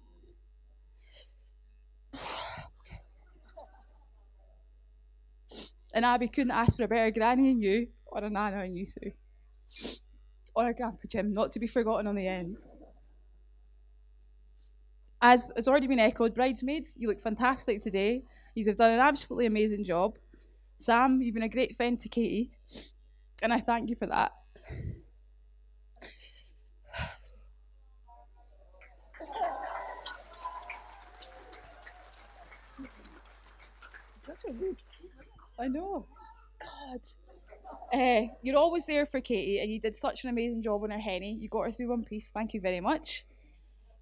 And Abby couldn't ask for a better granny than you, or a nana than you, Sue. Or a grandpa Jim, not to be forgotten on the end. As it's already been echoed, bridesmaids, you look fantastic today. You have done an absolutely amazing job. Sam, you've been a great friend to Katy, and I thank you for that. I know. God. You're always there for Katy, and you did such an amazing job on her henny. You got her through one piece. Thank you very much.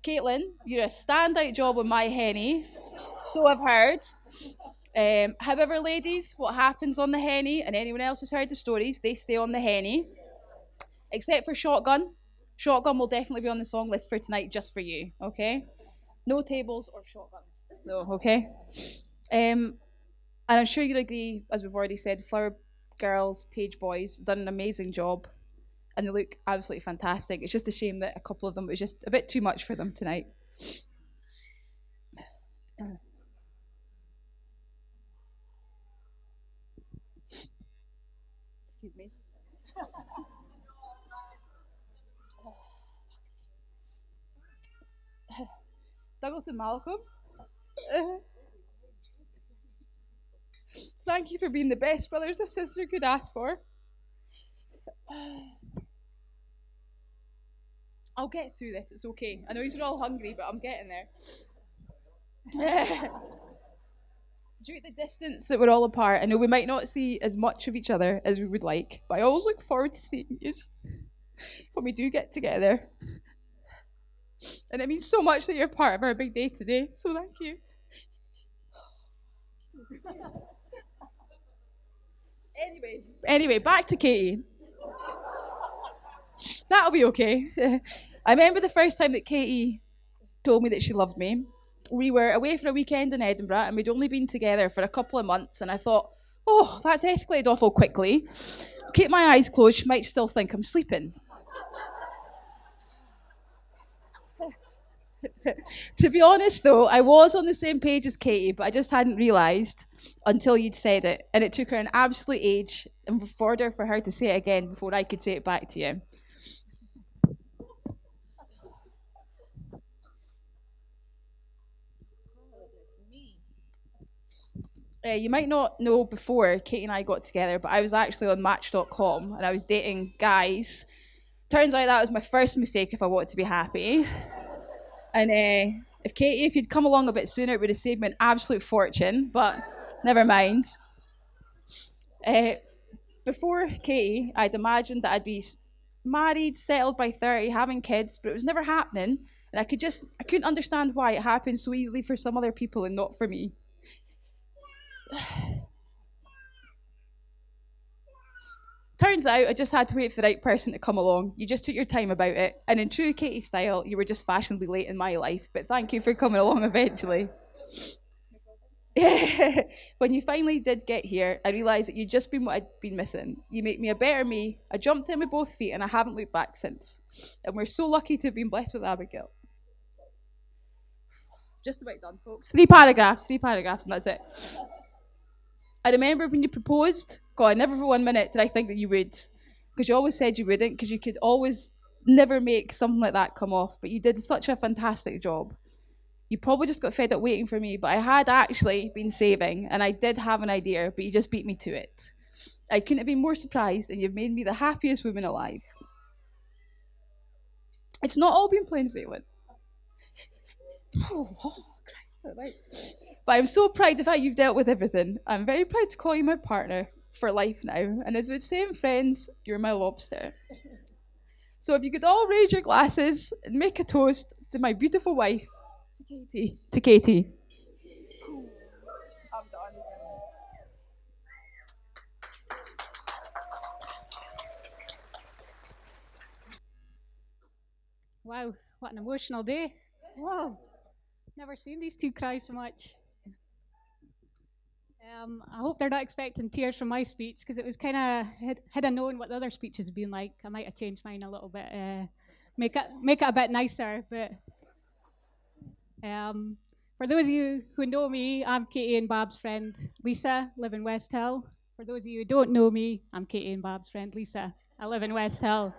Caitlin, you're a standout job on my henny. So I've heard. However, ladies, what happens on the henny, and anyone else who's heard the stories, they stay on the henny. Except for Shotgun. Shotgun will definitely be on the song list for tonight just for you, okay? No tables or shotguns. No, okay? And I'm sure you'll agree, as we've already said, Flower Girls, Page Boys, done an amazing job. And they look absolutely fantastic. It's just a shame that a couple of them was just a bit too much for them tonight. Excuse me. Douglas and Malcolm, thank you for being the best brothers a sister could ask for. I'll get through this, it's okay. I know you're all hungry, but I'm getting there. Due to the distance that we're all apart, I know we might not see as much of each other as we would like, but I always look forward to seeing you when we do get together. And it means so much that you're part of our big day today, so thank you. Anyway, back to Katy. That'll be okay. I remember the first time that Katy told me that she loved me. We were away for a weekend in Edinburgh and we'd only been together for a couple of months, and I thought, oh, that's escalated awful quickly. Keep my eyes closed, she might still think I'm sleeping. To be honest though, I was on the same page as Katy, but I just hadn't realised until you'd said it. And it took her an absolute age and for her to say it again before I could say it back to you. You might not know before Katy and I got together, but I was actually on Match.com and I was dating guys. Turns out that was my first mistake if I wanted to be happy. And if Katy, if you'd come along a bit sooner, it would have saved me an absolute fortune, but never mind. Before Katy, I'd imagined that I'd be married, settled by 30, having kids, but it was never happening. And I couldn't understand why it happened so easily for some other people and not for me. Turns out I just had to wait for the right person to come along. You just took your time about it. And in true Katy style, you were just fashionably late in my life. But thank you for coming along eventually. When you finally did get here, I realised that you'd just been what I'd been missing. You make me a better me. I jumped in with both feet and I haven't looked back since. And we're so lucky to have been blessed with Abigail. Just about done, folks. 3 paragraphs, and that's it. I remember when you proposed, God, never for 1 minute did I think that you would. Because you always said you wouldn't, because you could always never make something like that come off. But you did such a fantastic job. You probably just got fed up waiting for me, but I had actually been saving, and I did have an idea, but you just beat me to it. I couldn't have been more surprised, and you've made me the happiest woman alive. It's not all been plain sailing. Oh, Christ, right. But I'm so proud of how you've dealt with everything. I'm very proud to call you my partner for life now. And as we'd say in Friends, you're my lobster. So if you could all raise your glasses and make a toast to my beautiful wife, to Katy. To Katy. I'm done. Wow, what an emotional day. Whoa, never seen these two cry so much. I hope they're not expecting tears from my speech, because it was kind of, had I known what the other speeches had been like, I might have changed mine a little bit, make it a bit nicer. But for those of you who know me, I'm Katy and Bob's friend Lisa, live in West Hill. For those of you who don't know me, I'm Katy and Bob's friend Lisa. I live in West Hill.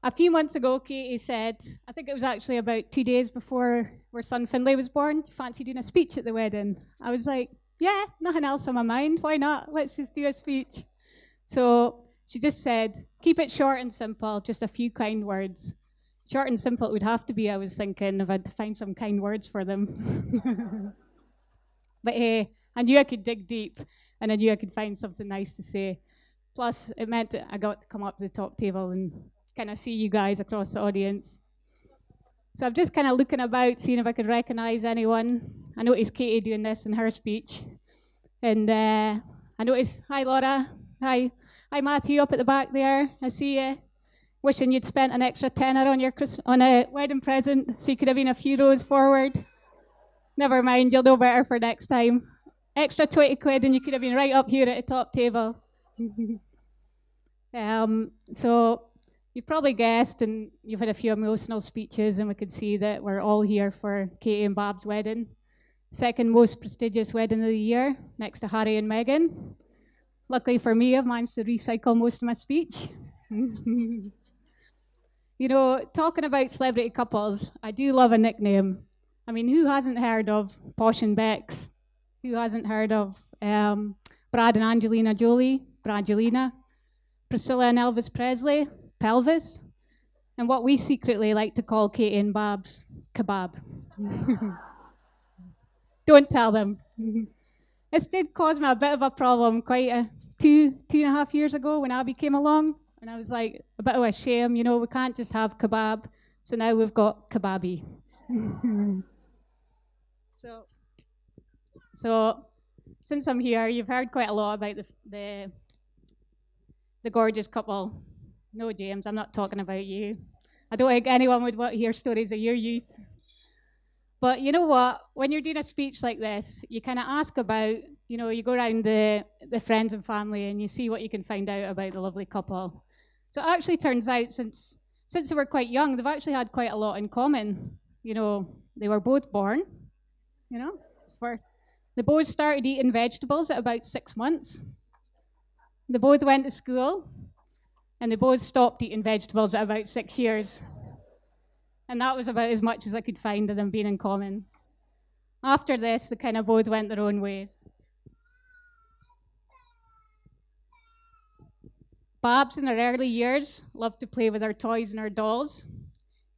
A few months ago, Katy said, I think it was actually about 2 days before our son Finlay was born, "Do you fancy doing a speech at the wedding?" I was like, yeah, nothing else on my mind. Why not? Let's just do a speech. So she just said, keep it short and simple, just a few kind words. Short and simple it would have to be, I was thinking, if I had to find some kind words for them. But hey, I knew I could dig deep, and I knew I could find something nice to say. Plus, it meant that I got to come up to the top table and kind of see you guys across the audience. So I'm just kind of looking about, seeing if I could recognize anyone. I noticed Katy doing this in her speech. And I noticed, hi Laura, hi Matthew up at the back there, I see you. Wishing you'd spent an extra tenner on a wedding present so you could have been a few rows forward. Never mind, you'll know better for next time. Extra 20 quid and you could have been right up here at the top table. So you've probably guessed, and you've had a few emotional speeches, and we could see that we're all here for Katy and Bob's wedding. Second most prestigious wedding of the year, next to Harry and Meghan. Luckily for me, I've managed to recycle most of my speech. You know, talking about celebrity couples, I do love a nickname. I mean, who hasn't heard of Posh and Bex? Who hasn't heard of Brad and Angelina Jolie, Bradgelina, Priscilla and Elvis Presley, Pelvis, and what we secretly like to call Katy and Bob's kebab. Don't tell them. This did cause me a bit of a problem quite two and a half years ago when Abby came along, and I was like, a bit of a shame, you know, we can't just have kebab. So now we've got kebabi. So since I'm here, you've heard quite a lot about the gorgeous couple. No, James, I'm not talking about you. I don't think anyone would want to hear stories of your youth. But you know what? When you're doing a speech like this, you kind of ask about, you go around the friends and family and you see what you can find out about the lovely couple. So it actually turns out, since they were quite young, they've actually had quite a lot in common. They were both born, they both started eating vegetables at about 6 months. They both went to school, and they both stopped eating vegetables at about 6 years. And that was about as much as I could find of them being in common. After this, they kind of both went their own ways. Babs, in her early years, loved to play with her toys and her dolls.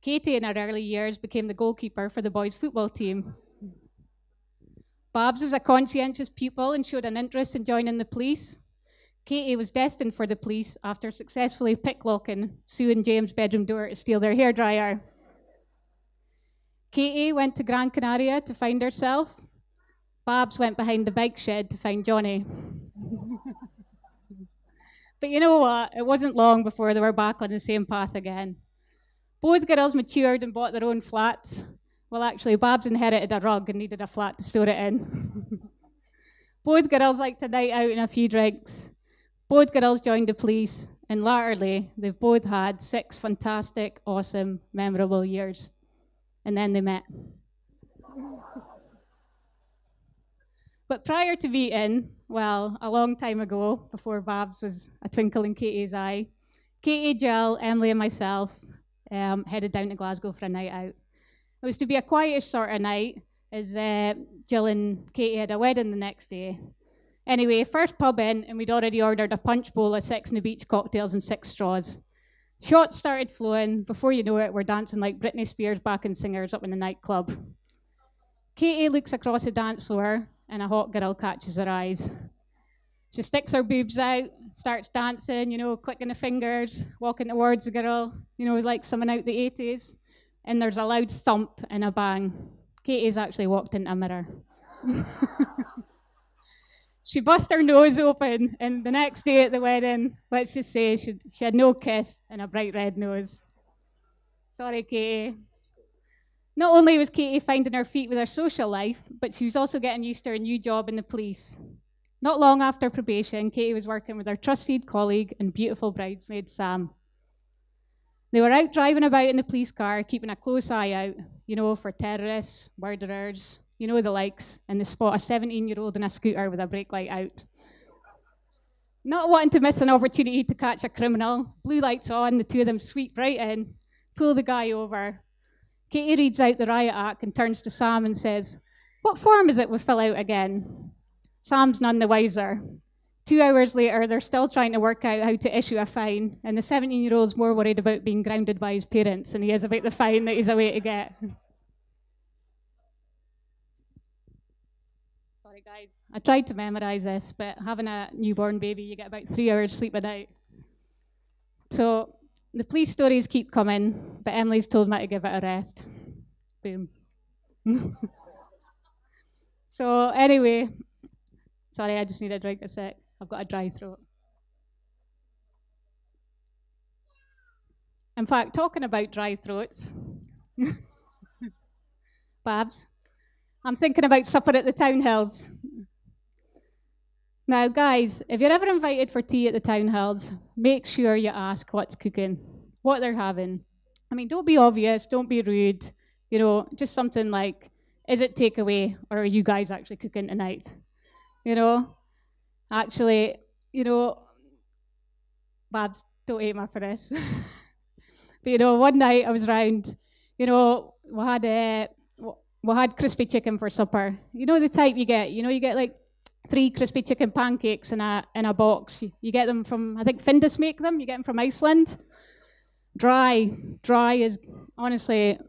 Katy, in her early years, became the goalkeeper for the boys' football team. Babs was a conscientious pupil and showed an interest in joining the police. Katy was destined for the police after successfully picklocking Sue and James' bedroom door to steal their hairdryer. Katy went to Gran Canaria to find herself. Babs went behind the bike shed to find Johnny. But you know what? It wasn't long before they were back on the same path again. Both girls matured and bought their own flats. Well, actually, Babs inherited a rug and needed a flat to store it in. Both girls liked a night out and a few drinks. Both girls joined the police, and latterly, they've both had 6 fantastic, awesome, memorable years. And then they met. But prior to meeting, well, a long time ago, before Babs was a twinkle in Katy's eye, Katy, Jill, Emily, and myself headed down to Glasgow for a night out. It was to be a quietish sort of night, as Jill and Katy had a wedding the next day. Anyway, first pub in, and we'd already ordered a punch bowl of Sex on the Beach cocktails and 6 straws. Shots started flowing. Before you know it, we're dancing like Britney Spears backing singers up in the nightclub. Katy looks across the dance floor, and a hot girl catches her eyes. She sticks her boobs out, starts dancing, clicking the fingers, walking towards the girl, like someone out the 80s. And there's a loud thump and a bang. Katy's actually walked into a mirror. She bust her nose open, and the next day at the wedding, let's just say she had no kiss and a bright red nose. Sorry, Katy. Not only was Katy finding her feet with her social life, but she was also getting used to her new job in the police. Not long after probation, Katy was working with her trusted colleague and beautiful bridesmaid, Sam. They were out driving about in the police car, keeping a close eye out, for terrorists, murderers, the likes, and they spot a 17-year-old in a scooter with a brake light out. Not wanting to miss an opportunity to catch a criminal, blue lights on, the two of them sweep right in, pull the guy over. Katy reads out the riot act and turns to Sam and says, "What form is it we fill out again?" Sam's none the wiser. 2 hours later, they're still trying to work out how to issue a fine, and the 17-year-old's more worried about being grounded by his parents than he is about the fine that he's away to get. Sorry, guys. I tried to memorize this, but having a newborn baby, you get about 3 hours sleep a night. So the police stories keep coming, but Emily's told me to give it a rest. Boom. So anyway, sorry, I just need a drink a sec. I've got a dry throat. In fact, talking about dry throats, Babs, I'm thinking about supper at the Town Hills. Now, guys, if you're ever invited for tea at the Town Hills, make sure you ask what's cooking, what they're having. I mean, don't be obvious, don't be rude, just something like, is it takeaway, or are you guys actually cooking tonight? Actually, Babs, don't hate me for this. But, one night I was round, we had crispy chicken for supper. The type you get, you get like 3 crispy chicken pancakes in a box. You get them from, I think Findus make them, you get them from Iceland. Dry is, honestly,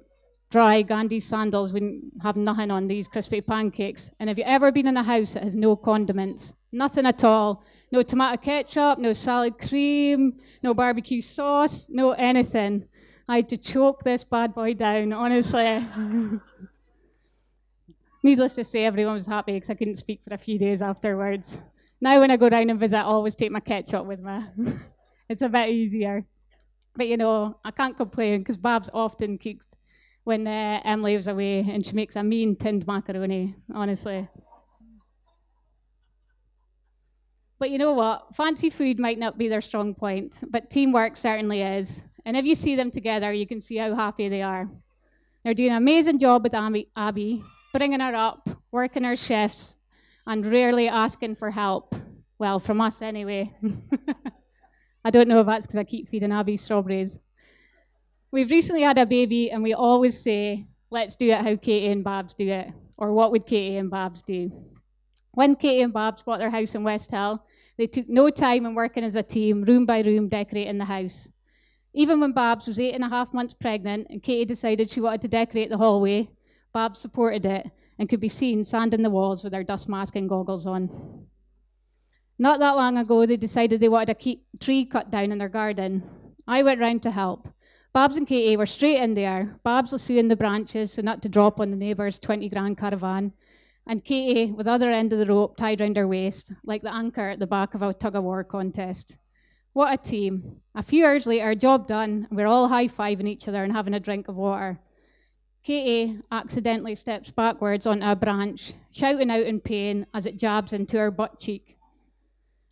dry. Gandhi's sandals wouldn't have nothing on these crispy pancakes. And have you ever been in a house that has no condiments? Nothing at all. No tomato ketchup, no salad cream, no barbecue sauce, no anything. I had to choke this bad boy down, honestly. Needless to say, everyone was happy because I couldn't speak for a few days afterwards. Now when I go down and visit, I always take my ketchup with me. It's a bit easier. But you know, I can't complain because Babs often cooks when Emily was away, and she makes a mean tinned macaroni, honestly. But you know what? Fancy food might not be their strong point, but teamwork certainly is. And if you see them together, you can see how happy they are. They're doing an amazing job with Abby, bringing her up, working her shifts, and rarely asking for help. Well, from us anyway. I don't know if that's because I keep feeding Abby strawberries. We've recently had a baby, and we always say, let's do it how Katy and Babs do it, or what would Katy and Babs do? When Katy and Babs bought their house in West Hill, they took no time in working as a team, room by room, decorating the house. Even when Babs was 8.5 months pregnant and Katy decided she wanted to decorate the hallway, Babs supported it and could be seen sanding the walls with her dust masking goggles on. Not that long ago, they decided they wanted a tree cut down in their garden. I went round to help. Babs and Katy were straight in there. Babs lassooing the branches so not to drop on the neighbour's 20 grand caravan, and Katy, with the other end of the rope tied round her waist, like the anchor at the back of a tug-of-war contest. What a team. A few hours later, job done, and we're all high-fiving each other and having a drink of water. Katy accidentally steps backwards onto a branch, shouting out in pain as it jabs into her butt cheek.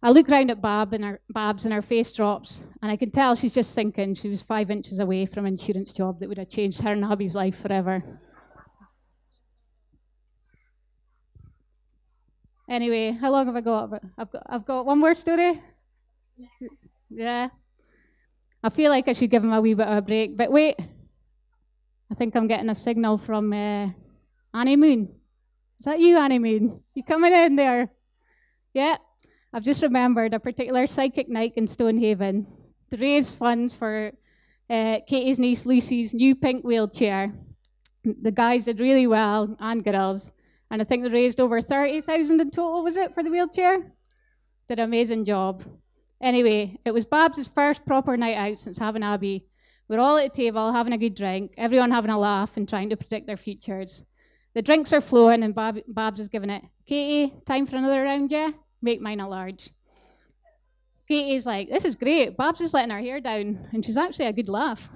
I look round at Babs and her face drops, and I can tell she's just thinking she was 5 inches away from an insurance job that would have changed her and Abby's life forever. Anyway, how long have I got? I've got one more story? Yeah. I feel like I should give him a wee bit of a break, but wait. I think I'm getting a signal from Annie Moon. Is that you, Annie Moon? You coming in there? Yeah. I've just remembered a particular psychic night in Stonehaven to raise funds for Katy's niece Lucy's new pink wheelchair. The guys did really well, and girls. And I think they raised over 30,000 in total, was it, for the wheelchair? Did an amazing job. Anyway, it was Babs' first proper night out since having Abby. We're all at the table having a good drink, everyone having a laugh and trying to predict their futures. The drinks are flowing and Babs is giving it, Katy, time for another round, yeah? Make mine a large. Katy's like, this is great. Babs is letting her hair down, and she's actually a good laugh.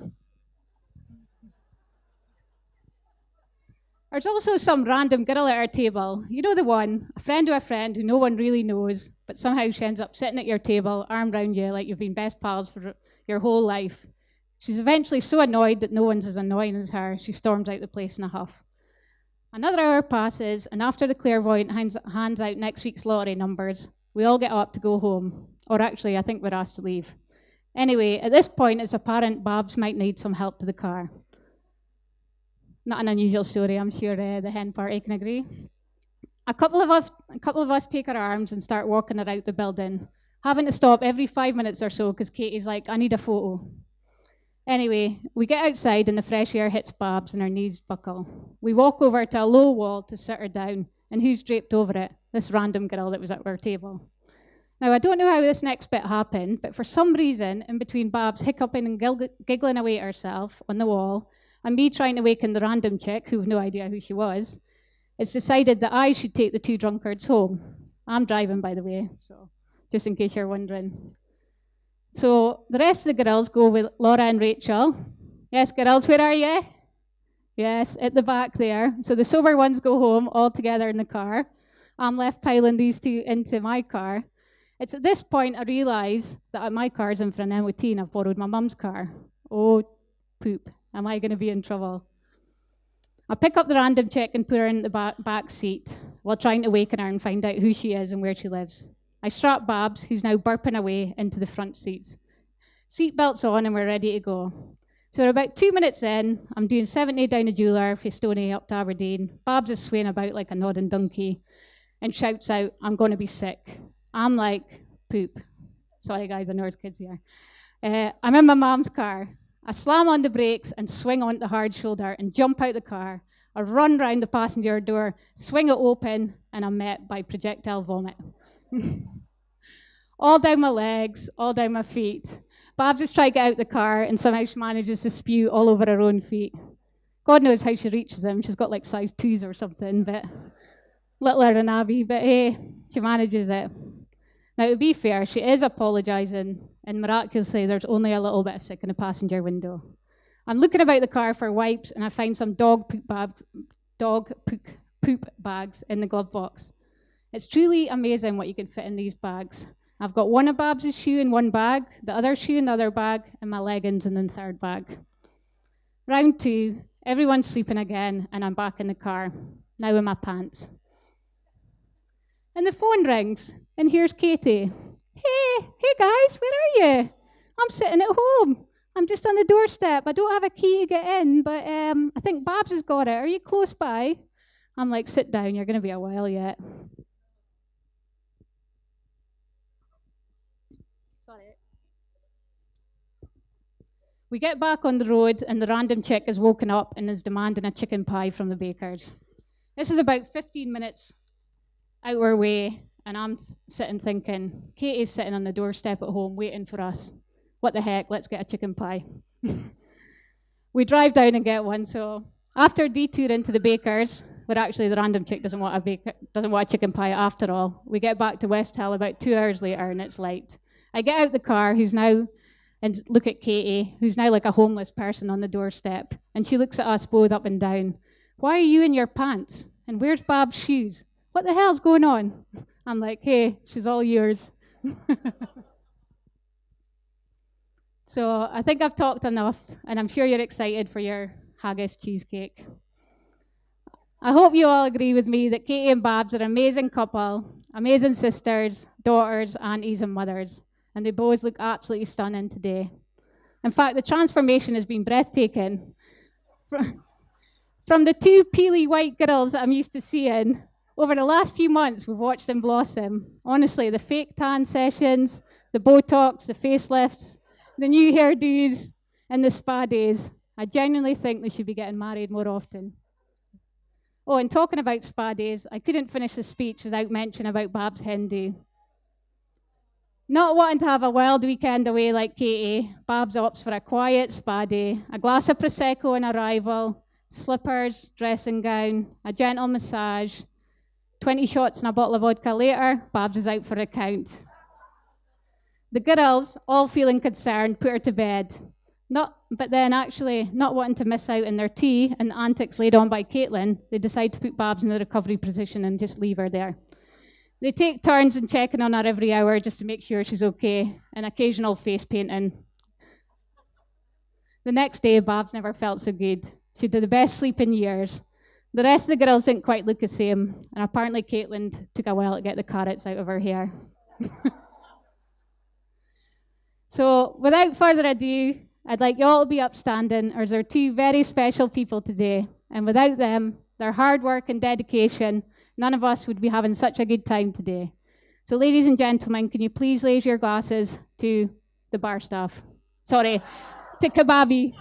There's also some random girl at our table. You know the one, a friend of a friend who no one really knows, but somehow she ends up sitting at your table, arm round you, like you've been best pals for your whole life. She's eventually so annoyed that no one's as annoying as her, she storms out the place in a huff. Another hour passes, and after the clairvoyant hands out next week's lottery numbers, we all get up to go home. Or actually, I think we're asked to leave. Anyway, at this point, it's apparent Babs might need some help to the car. Not an unusual story, I'm sure the hen party can agree. A couple of us take our arms and start walking her out the building, having to stop every 5 minutes or so because Katy's like, I need a photo. Anyway, we get outside and the fresh air hits Babs and her knees buckle. We walk over to a low wall to sit her down, and who's draped over it? This random girl that was at our table. Now, I don't know how this next bit happened, but for some reason, in between Babs hiccuping and giggling away at herself on the wall, and me trying to waken the random chick, who have no idea who she was, it's decided that I should take the two drunkards home. I'm driving, by the way, so just in case you're wondering. So the rest of the girls go with Laura and Rachel. Yes, girls, where are you? Yes, at the back there. So the sober ones go home all together in the car. I'm left piling these two into my car. It's at this point I realise that my car's in for an MOT and I've borrowed my mum's car. Oh, poop. Am I going to be in trouble? I pick up the random chick and put her in the back seat while trying to waken her and find out who she is and where she lives. I strap Babs, who's now burping away, into the front seats. Seatbelts on and we're ready to go. So we're about 2 minutes in. I'm doing 70 down a jeweller from Stoney up to Aberdeen. Babs is swaying about like a nodding donkey and shouts out, I'm going to be sick. I'm like, poop. Sorry guys, I know there's kids here. I'm in my mom's car. I slam on the brakes and swing onto the hard shoulder and jump out the car. I run round the passenger door, swing it open, and I'm met by projectile vomit. All down my legs, all down my feet. Babs has tried to get out the car and somehow she manages to spew all over her own feet. God knows how she reaches them. She's got like size 2s or something, but littler than Abby, but hey, she manages it. Now, to be fair, she is apologising, and miraculously, there's only a little bit of sick in the passenger window. I'm looking about the car for wipes, and I find some dog poop bags in the glove box. It's truly amazing what you can fit in these bags. I've got one of Babs' shoe in one bag, the other shoe in the other bag, and my leggings in the third bag. Round 2, everyone's sleeping again, and I'm back in the car, now in my pants. And the phone rings, and here's Katy. Hey guys, where are you? I'm sitting at home. I'm just on the doorstep. I don't have a key to get in, but I think Babs has got it. Are you close by? I'm like, sit down, you're going to be a while yet. Sorry. We get back on the road, and the random chick has woken up and is demanding a chicken pie from the baker's. This is about 15 minutes out our way, and I'm sitting thinking, Katie's sitting on the doorstep at home waiting for us. What the heck, let's get a chicken pie. We drive down and get one, so after a detour into the baker's, where actually the random chick doesn't want a chicken pie after all, we get back to West Hill about 2 hours later, and it's light. I get out the car, and look at Katy, who's now like a homeless person on the doorstep, and she looks at us both up and down. Why are you in your pants? And where's Bab's shoes? What the hell's going on? I'm like, hey, she's all yours. So I think I've talked enough, and I'm sure you're excited for your haggis cheesecake. I hope you all agree with me that Katy and Babs are an amazing couple, amazing sisters, daughters, aunties, and mothers, and they both look absolutely stunning today. In fact, the transformation has been breathtaking. From the 2 peely white girls that I'm used to seeing, over the last few months, we've watched them blossom. Honestly, the fake tan sessions, the Botox, the facelifts, the new hairdos, and the spa days. I genuinely think they should be getting married more often. Oh, and talking about spa days, I couldn't finish the speech without mentioning about Babs' hen do. Not wanting to have a wild weekend away like Katy, Babs opts for a quiet spa day, a glass of Prosecco on arrival, slippers, dressing gown, a gentle massage, 20 shots and a bottle of vodka later, Babs is out for a count. The girls, all feeling concerned, put her to bed. But then actually, not wanting to miss out on their tea and the antics laid on by Caitlin, they decide to put Babs in the recovery position and just leave her there. They take turns in checking on her every hour just to make sure she's okay, and occasional face painting. The next day, Babs never felt so good. She did the best sleep in years. The rest of the girls didn't quite look the same, and apparently Caitlin took a while to get the carrots out of her hair. So, without further ado, I'd like you all to be upstanding, as there are 2 very special people today, and without them, their hard work and dedication, none of us would be having such a good time today. So, ladies and gentlemen, can you please raise your glasses to the bar staff? Sorry, to Kebabi.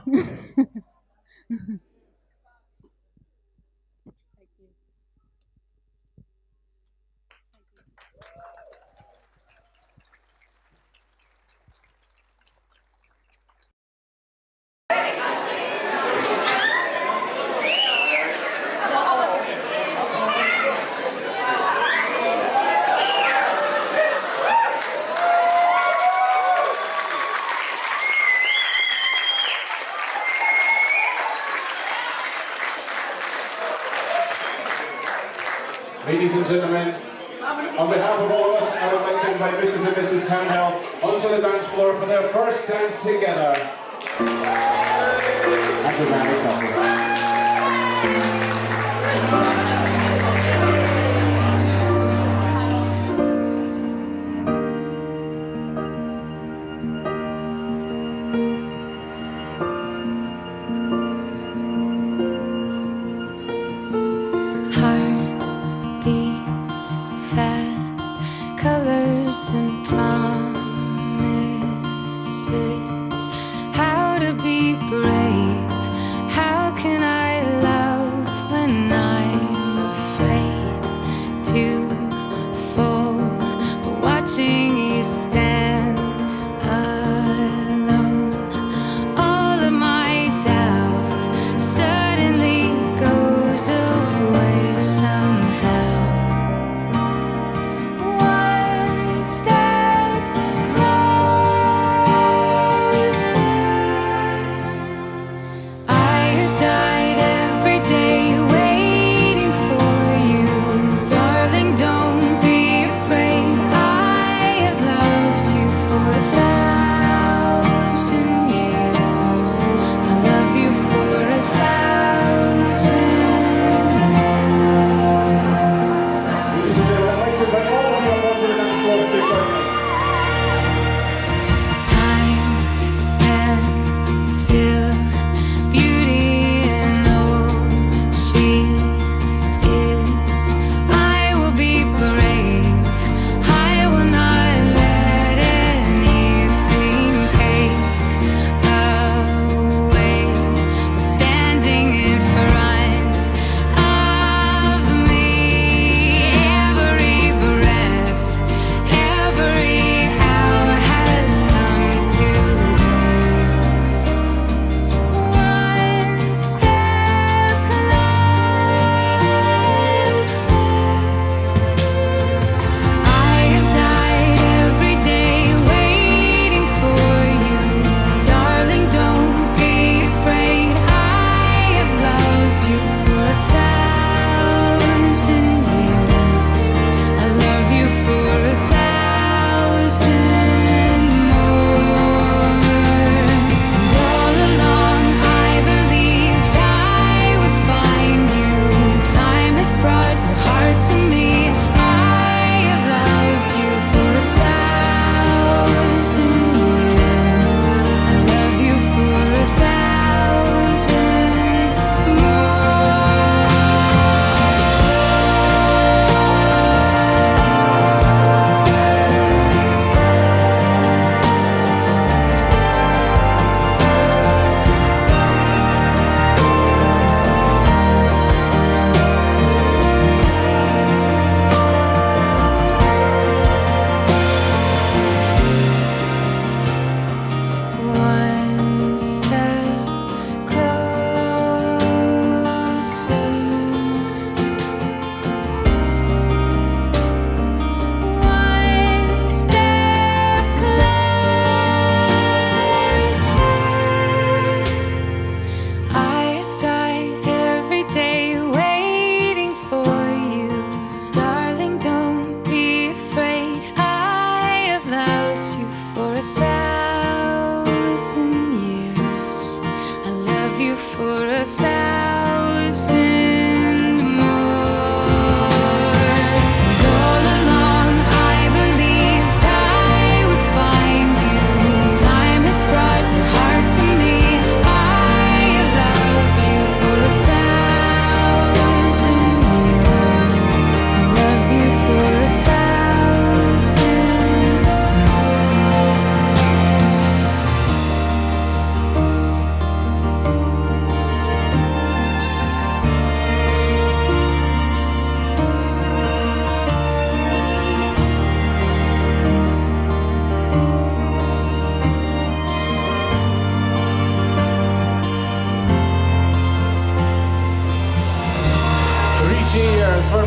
Ladies and gentlemen, on behalf of all of us, I would like to invite Mrs. and Mrs. Townhill onto the dance floor for their first dance together. That's a round of applause. And promises, how to be brave, how can I love when I'm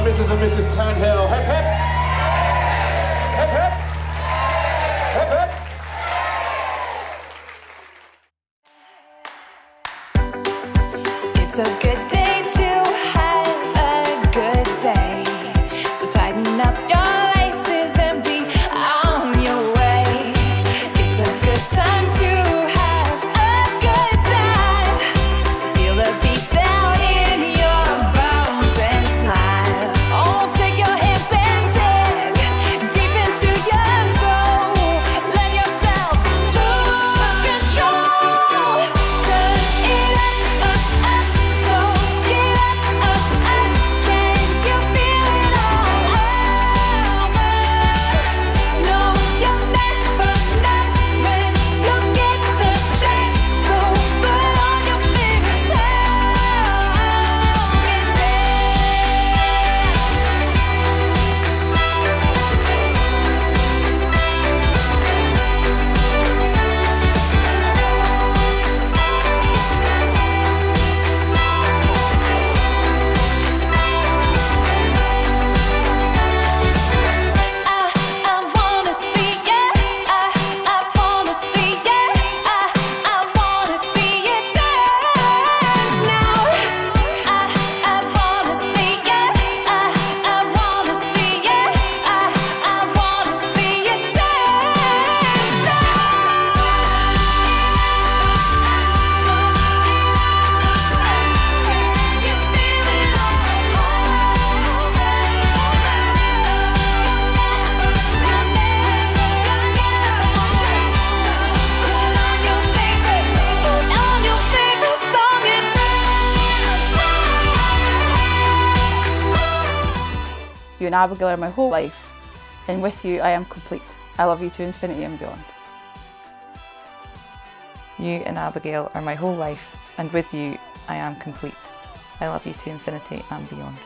Mrs. and Mrs. Turnhill. Hip hip! Hip hip! Hip hip! It's a good day to have a good day. So tighten up your laces and be on your way. It's a good time to have a good time. So feel the beat down in your bones and smile. Oh, take your hands and dig deep into your soul. Let yourself lose control. Turn it up, so get up. Can you feel it all over? No, you're never not when you get the chance. So put on your favorite song and I wanna see ya. I wanna see ya. I wanna see you dance now. I wanna see ya. I wanna see ya. I wanna see you dance now. You feel it You and Abigail are my whole life, and with you I am complete. I love you to infinity and beyond. You and Abigail are my whole life, and with you I am complete. I love you to infinity and beyond.